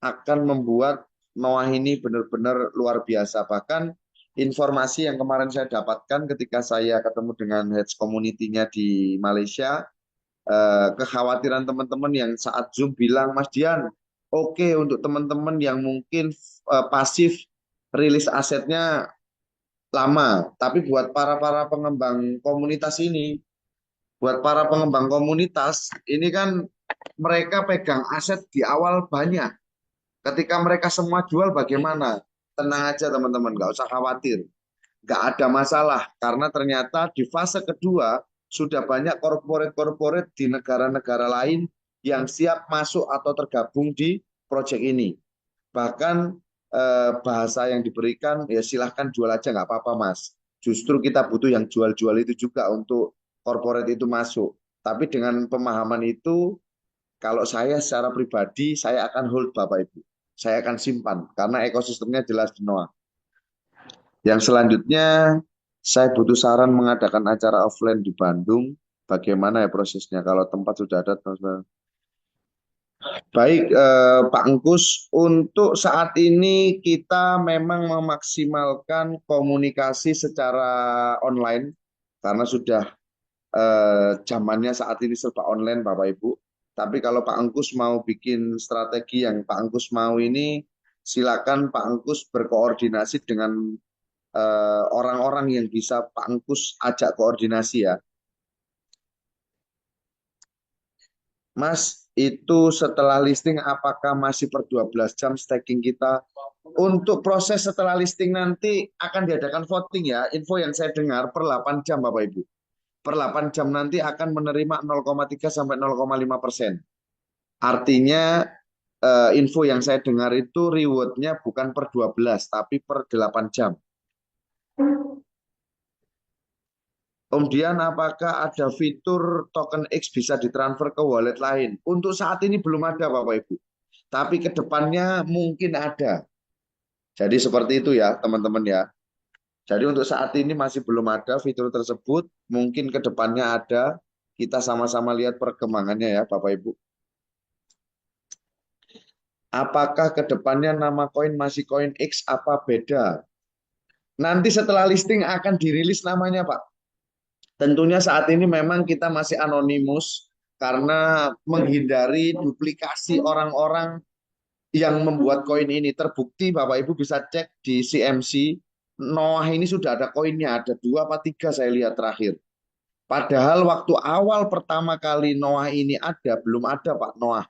akan membuat Noah ini benar-benar luar biasa. Bahkan informasi yang kemarin saya dapatkan ketika saya ketemu dengan heads community-nya di Malaysia, kekhawatiran teman-teman yang saat Zoom bilang, Mas Dian, oke, untuk teman-teman yang mungkin pasif rilis asetnya lama, tapi buat para pengembang komunitas ini, ini kan mereka pegang aset di awal banyak. Ketika mereka semua jual bagaimana? Tenang aja teman-teman, nggak usah khawatir. Nggak ada masalah, karena ternyata di fase kedua sudah banyak korporat-korporat di negara-negara lain yang siap masuk atau tergabung di proyek ini. Bahkan bahasa yang diberikan, ya silahkan jual aja nggak apa-apa Mas. Justru kita butuh yang jual-jual itu juga untuk korporat itu masuk. Tapi dengan pemahaman itu, kalau saya secara pribadi, saya akan hold Bapak Ibu. Saya akan simpan, karena ekosistemnya jelas di Noah. Yang selanjutnya, Saya butuh saran mengadakan acara offline di Bandung. Bagaimana ya prosesnya? Kalau tempat sudah ada, baik, Pak Engkus, untuk saat ini kita memang memaksimalkan komunikasi secara online karena sudah zamannya saat ini serba online, Bapak Ibu. Tapi kalau Pak Engkus mau bikin strategi yang Pak Engkus mau ini, silakan Pak Engkus berkoordinasi dengan orang-orang yang bisa Pak Engkus ajak koordinasi ya. Mas, itu setelah listing apakah masih per 12 jam stacking kita? Untuk proses setelah listing nanti akan diadakan voting ya. Info yang saya dengar per 8 jam Bapak Ibu. Per 8 jam nanti akan menerima 0,3 sampai 0,5%. Artinya info yang saya dengar itu rewardnya bukan per 12 tapi per 8 jam. Kemudian apakah ada fitur token X bisa ditransfer ke wallet lain? Untuk saat ini belum ada Bapak Ibu. Tapi ke depannya mungkin ada. Jadi seperti itu ya teman-teman ya. Jadi untuk saat ini masih belum ada fitur tersebut. Mungkin ke depannya ada. Kita sama-sama lihat perkembangannya ya Bapak Ibu. Apakah ke depannya nama koin masih koin X apa beda? Nanti setelah listing akan dirilis namanya Pak. Tentunya saat ini memang kita masih anonimus karena menghindari duplikasi orang-orang yang membuat koin ini. Terbukti Bapak Ibu bisa cek di CMC, Noah ini sudah ada koinnya, ada 2 atau 3 saya lihat terakhir. Padahal waktu awal pertama kali Noah ini ada, belum ada Pak Noah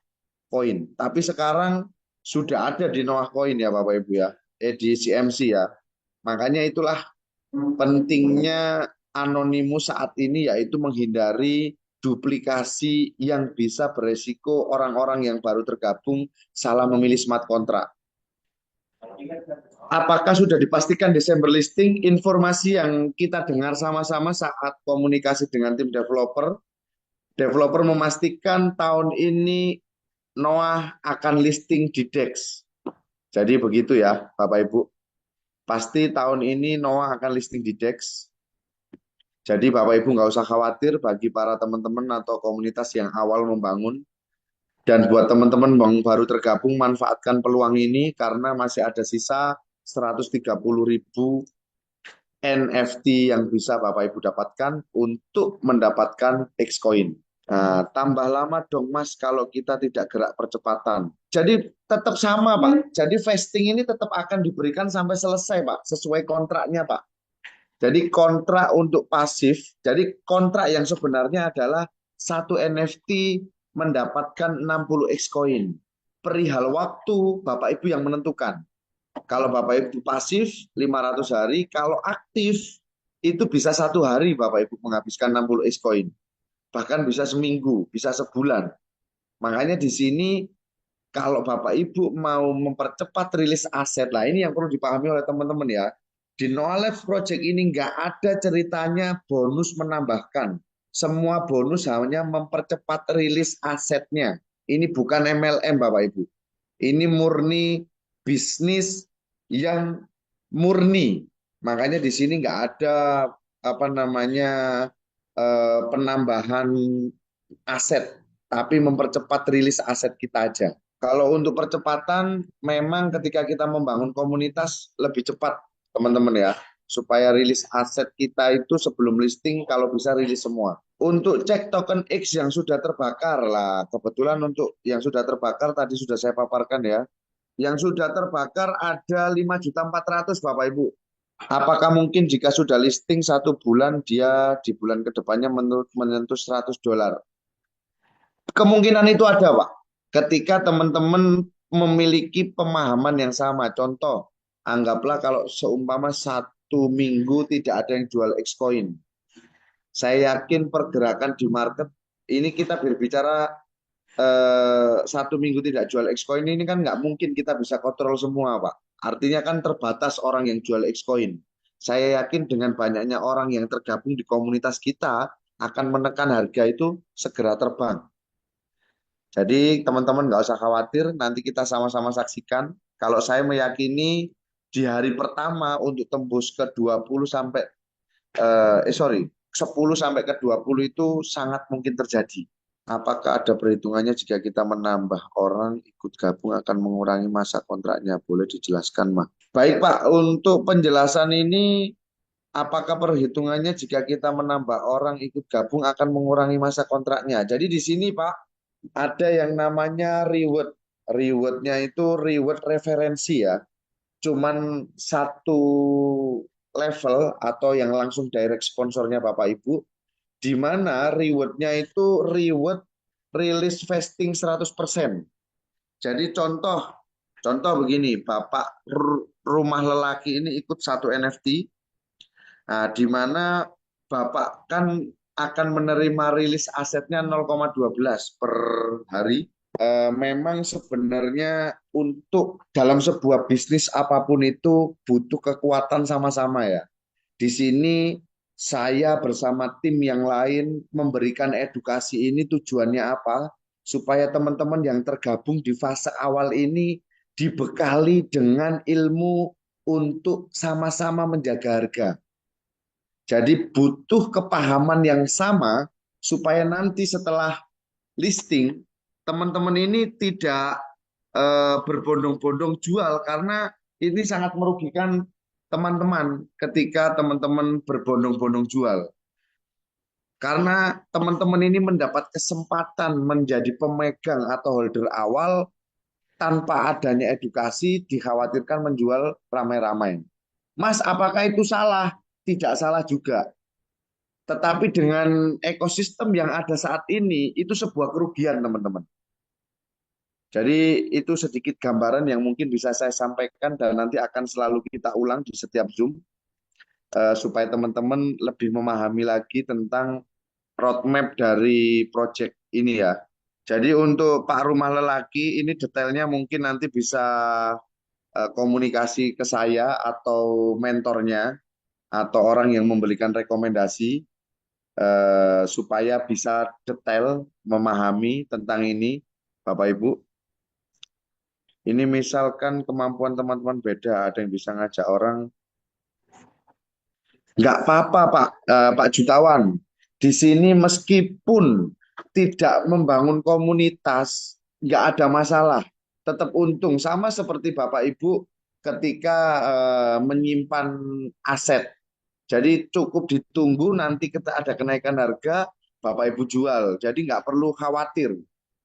koin. Tapi sekarang sudah ada di Noah koin ya Bapak Ibu ya, di CMC ya. Makanya itulah pentingnya anonimus saat ini, yaitu menghindari duplikasi yang bisa beresiko orang-orang yang baru tergabung salah memilih smart contract. Apakah sudah dipastikan Desember listing? Informasi yang kita dengar sama-sama saat komunikasi dengan tim developer, developer memastikan tahun ini Noah akan listing di DEX. Jadi begitu ya Bapak Ibu. Pasti tahun ini Noah akan listing di DEX. Jadi Bapak Ibu nggak usah khawatir bagi para teman-teman atau komunitas yang awal membangun. Dan buat teman-teman yang baru tergabung, manfaatkan peluang ini karena masih ada sisa 130.000 NFT yang bisa Bapak Ibu dapatkan untuk mendapatkan Xcoin. Nah, tambah lama dong Mas kalau kita tidak gerak percepatan. Jadi tetap sama Pak. Jadi vesting ini tetap akan diberikan sampai selesai Pak, sesuai kontraknya Pak. Jadi kontrak untuk pasif, jadi kontrak yang sebenarnya adalah satu NFT mendapatkan 60 Xcoin. Perihal waktu Bapak Ibu yang menentukan. Kalau Bapak Ibu pasif 500 hari, kalau aktif itu bisa 1 hari Bapak Ibu menghabiskan 60 Xcoin. Bahkan bisa seminggu, bisa sebulan. Makanya di sini kalau Bapak Ibu mau mempercepat rilis aset, lah ini yang perlu dipahami oleh teman-teman ya. Di Noah Labs Project ini nggak ada ceritanya bonus menambahkan. Semua bonus hanya mempercepat rilis asetnya. Ini bukan MLM Bapak Ibu. Ini murni bisnis yang murni. Makanya di sini nggak ada apa namanya penambahan aset, tapi mempercepat rilis aset kita aja. Kalau untuk percepatan, memang ketika kita membangun komunitas lebih cepat, teman-teman ya, supaya rilis aset kita itu sebelum listing kalau bisa rilis semua. Untuk cek token X yang sudah terbakar lah, kebetulan untuk yang sudah terbakar tadi sudah saya paparkan ya. Yang sudah terbakar ada 5.400.000 Bapak Ibu. Apakah mungkin jika sudah listing 1 bulan, dia di bulan kedepannya menyentuh $100? Kemungkinan itu ada, Pak. Ketika teman-teman memiliki pemahaman yang sama. Contoh, anggaplah kalau seumpama 1 minggu tidak ada yang jual Xcoin. Saya yakin pergerakan di market, ini kita berbicara 1 minggu tidak jual Xcoin ini kan nggak mungkin kita bisa kontrol semua, Pak. Artinya kan terbatas orang yang jual Xcoin. Saya yakin dengan banyaknya orang yang tergabung di komunitas kita akan menekan harga itu segera terbang. Jadi teman-teman nggak usah khawatir, nanti kita sama-sama saksikan. Kalau saya meyakini di hari pertama untuk tembus ke 20 sampai sorry, 10 sampai ke 20 itu sangat mungkin terjadi. Apakah ada perhitungannya jika kita menambah orang ikut gabung akan mengurangi masa kontraknya? Boleh dijelaskan, Mas? Baik, Pak. Untuk penjelasan ini, apakah perhitungannya jika kita menambah orang ikut gabung akan mengurangi masa kontraknya? Jadi di sini, Pak, ada yang namanya reward. Rewardnya itu reward referensi ya. Cuman satu level atau yang langsung direct sponsornya Bapak Ibu, di mana rewardnya itu reward release vesting 100%. Jadi contoh begini, Bapak rumah lelaki ini ikut satu NFT, nah, di mana Bapak kan akan menerima rilis asetnya 0,12 per hari. Memang sebenarnya untuk dalam sebuah bisnis apapun itu butuh kekuatan sama-sama ya. Di sini saya bersama tim yang lain memberikan edukasi ini tujuannya apa? Supaya teman-teman yang tergabung di fase awal ini dibekali dengan ilmu untuk sama-sama menjaga harga. Jadi butuh kepahaman yang sama supaya nanti setelah listing teman-teman ini tidak berbondong-bondong jual karena ini sangat merugikan teman-teman ketika teman-teman berbondong-bondong jual. Karena teman-teman ini mendapat kesempatan menjadi pemegang atau holder awal tanpa adanya edukasi dikhawatirkan menjual ramai-ramai. Mas, apakah itu salah? Tidak salah juga. Tetapi dengan ekosistem yang ada saat ini, itu sebuah kerugian, teman-teman. Jadi itu sedikit gambaran yang mungkin bisa saya sampaikan dan nanti akan selalu kita ulang di setiap Zoom supaya teman-teman lebih memahami lagi tentang roadmap dari project ini ya. Jadi untuk Pak Rumah Lelaki ini detailnya mungkin nanti bisa komunikasi ke saya atau mentornya atau orang yang memberikan rekomendasi supaya bisa detail memahami tentang ini, Bapak Ibu. Ini misalkan kemampuan teman-teman beda, ada yang bisa ngajak orang. Nggak apa-apa, Pak Jutawan. Di sini meskipun tidak membangun komunitas, nggak ada masalah. Tetap untung. Sama seperti Bapak Ibu ketika menyimpan aset. Jadi cukup ditunggu nanti kita ada kenaikan harga, Bapak Ibu jual. Jadi nggak perlu khawatir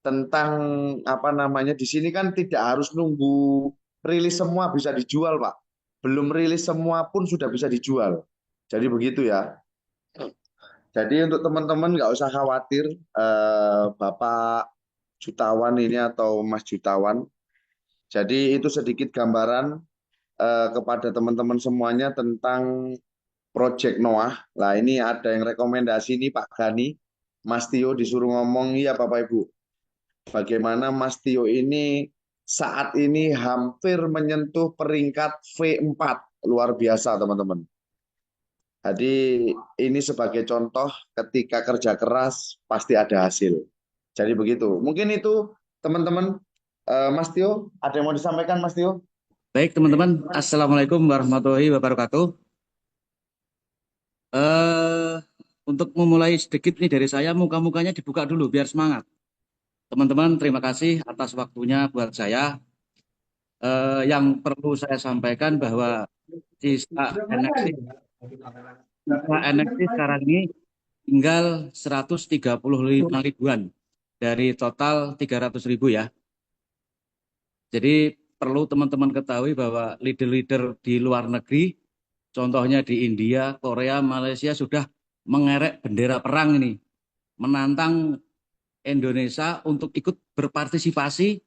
tentang apa namanya di sini kan tidak harus nunggu rilis semua bisa dijual, Pak. Belum rilis semua pun sudah bisa dijual. Jadi begitu ya. Jadi untuk teman-teman nggak usah khawatir, Bapak Jutawan ini atau Mas Jutawan. Jadi itu sedikit gambaran kepada teman-teman semuanya tentang Project Noah. Lah ini ada yang rekomendasi nih Pak Gani, Mas Tio disuruh ngomong, iya Bapak Ibu. Bagaimana Mas Tio ini saat ini hampir menyentuh peringkat V4. Luar biasa teman-teman. Jadi ini sebagai contoh ketika kerja keras pasti ada hasil. Jadi begitu. Mungkin itu teman-teman. Mas Tio, ada yang mau disampaikan Mas Tio? Baik teman-teman, Assalamualaikum warahmatullahi wabarakatuh. Eh, untuk memulai sedikit nih dari saya, muka-mukanya dibuka dulu biar semangat. Teman-teman, terima kasih atas waktunya buat saya. Yang perlu saya sampaikan bahwa sisa NFT, sisa NFT sekarang ini tinggal 135 ribuan dari total 300 ribu ya. Jadi perlu teman-teman ketahui bahwa leader-leader di luar negeri, contohnya di India, Korea, Malaysia sudah mengerek bendera perang ini, menantang Indonesia untuk ikut berpartisipasi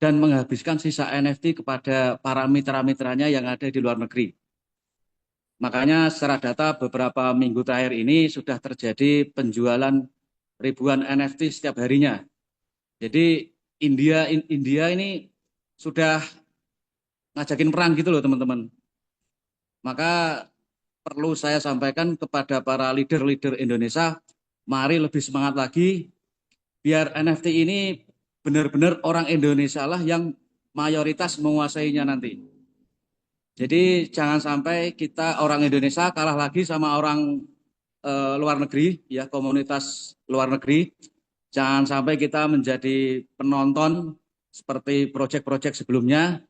dan menghabiskan sisa NFT kepada para mitra-mitranya yang ada di luar negeri. Makanya secara data beberapa minggu terakhir ini sudah terjadi penjualan ribuan NFT setiap harinya. Jadi India ini sudah ngajakin perang gitu loh teman-teman. Maka perlu saya sampaikan kepada para leader-leader Indonesia, mari lebih semangat lagi, biar NFT ini benar-benar orang Indonesia lah yang mayoritas menguasainya nanti. Jadi jangan sampai kita orang Indonesia kalah lagi sama orang luar negeri, ya komunitas luar negeri. Jangan sampai kita menjadi penonton seperti proyek-proyek sebelumnya.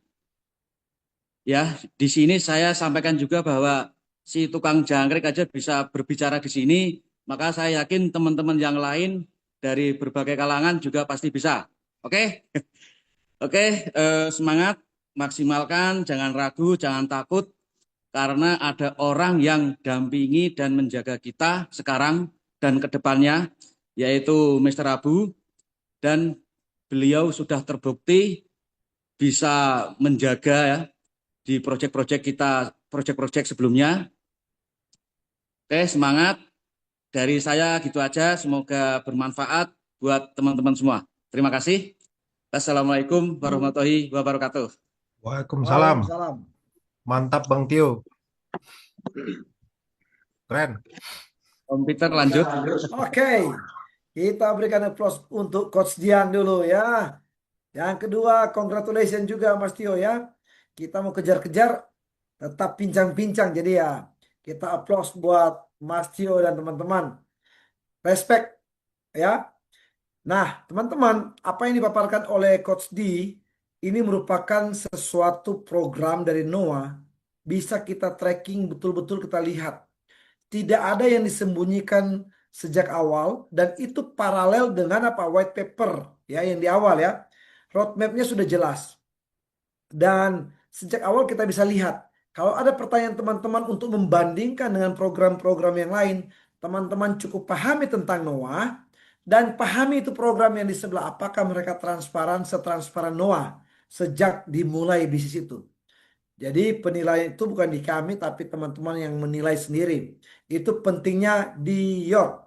Ya, di sini saya sampaikan juga bahwa si tukang jangkrik aja bisa berbicara di sini, maka saya yakin teman-teman yang lain dari berbagai kalangan juga pasti bisa. Oke? Oke, semangat, maksimalkan, jangan ragu, jangan takut, karena ada orang yang dampingi dan menjaga kita sekarang dan ke depannya, yaitu Mr. Abu, dan beliau sudah terbukti bisa menjaga ya di proyek-proyek kita, proyek-proyek sebelumnya. Oke, semangat. Dari saya gitu aja, semoga bermanfaat buat teman-teman semua. Terima kasih. Assalamualaikum warahmatullahi wabarakatuh. Waalaikumsalam. Waalaikumsalam. Mantap Bang Tio. Keren. Om Peter lanjut. Oke, kita berikan applause untuk Coach Dian dulu ya. Yang kedua, congratulations juga Mas Tio ya. Kita mau kejar-kejar, tetap pincang-pincang. Jadi ya, kita applause buat Mas Tio dan teman-teman. Respect ya. Nah, teman-teman, apa yang dipaparkan oleh Coach D ini merupakan sesuatu program dari NOAA. Bisa kita tracking betul-betul kita lihat. Tidak ada yang disembunyikan sejak awal dan itu paralel dengan apa white paper ya yang di awal ya. Roadmapnya sudah jelas. Dan sejak awal kita bisa lihat kalau ada pertanyaan teman-teman untuk membandingkan dengan program-program yang lain, teman-teman cukup pahami tentang NOAA dan pahami itu program yang di sebelah apakah mereka transparan setransparan NOAA sejak dimulai bisnis itu. Jadi penilaian itu bukan di kami tapi teman-teman yang menilai sendiri. Itu pentingnya di your.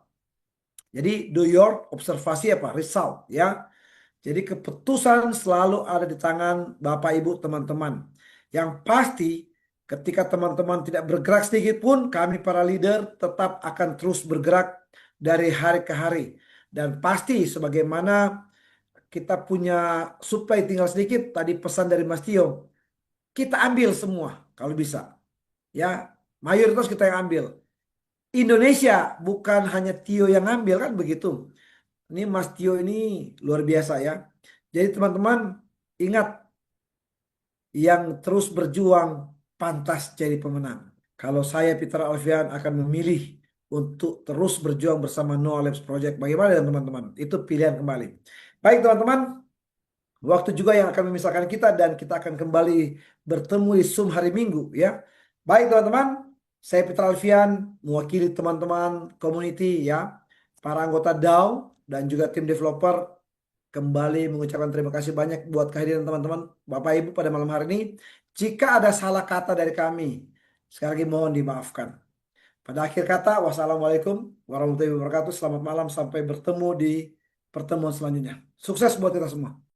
Jadi do your observasi apa? Result ya. Jadi keputusan selalu ada di tangan Bapak Ibu teman-teman. Yang pasti ketika teman-teman tidak bergerak sedikit pun kami para leader tetap akan terus bergerak dari hari ke hari. Dan pasti sebagaimana kita punya supply tinggal sedikit tadi pesan dari Mas Tio. Kita ambil semua kalau bisa. Ya, mayoritas kita yang ambil. Indonesia bukan hanya Tio yang ambil kan begitu. Ini Mas Tio ini luar biasa ya. Jadi teman-teman ingat yang terus berjuang pantas jadi pemenang. Kalau saya Peter Alfian akan memilih untuk terus berjuang bersama No Labs Project. Bagaimana dengan teman-teman? Itu pilihan kembali. Baik teman-teman, waktu juga yang akan memisahkan kita dan kita akan kembali bertemu di Zoom hari Minggu ya. Baik teman-teman, saya Peter Alfian mewakili teman-teman community ya, para anggota DAO dan juga tim developer kembali mengucapkan terima kasih banyak buat kehadiran teman-teman Bapak Ibu pada malam hari ini. Jika ada salah kata dari kami, sekali lagi mohon dimaafkan. Pada akhir kata, wassalamualaikum warahmatullahi wabarakatuh. Selamat malam sampai bertemu di pertemuan selanjutnya. Sukses buat kita semua.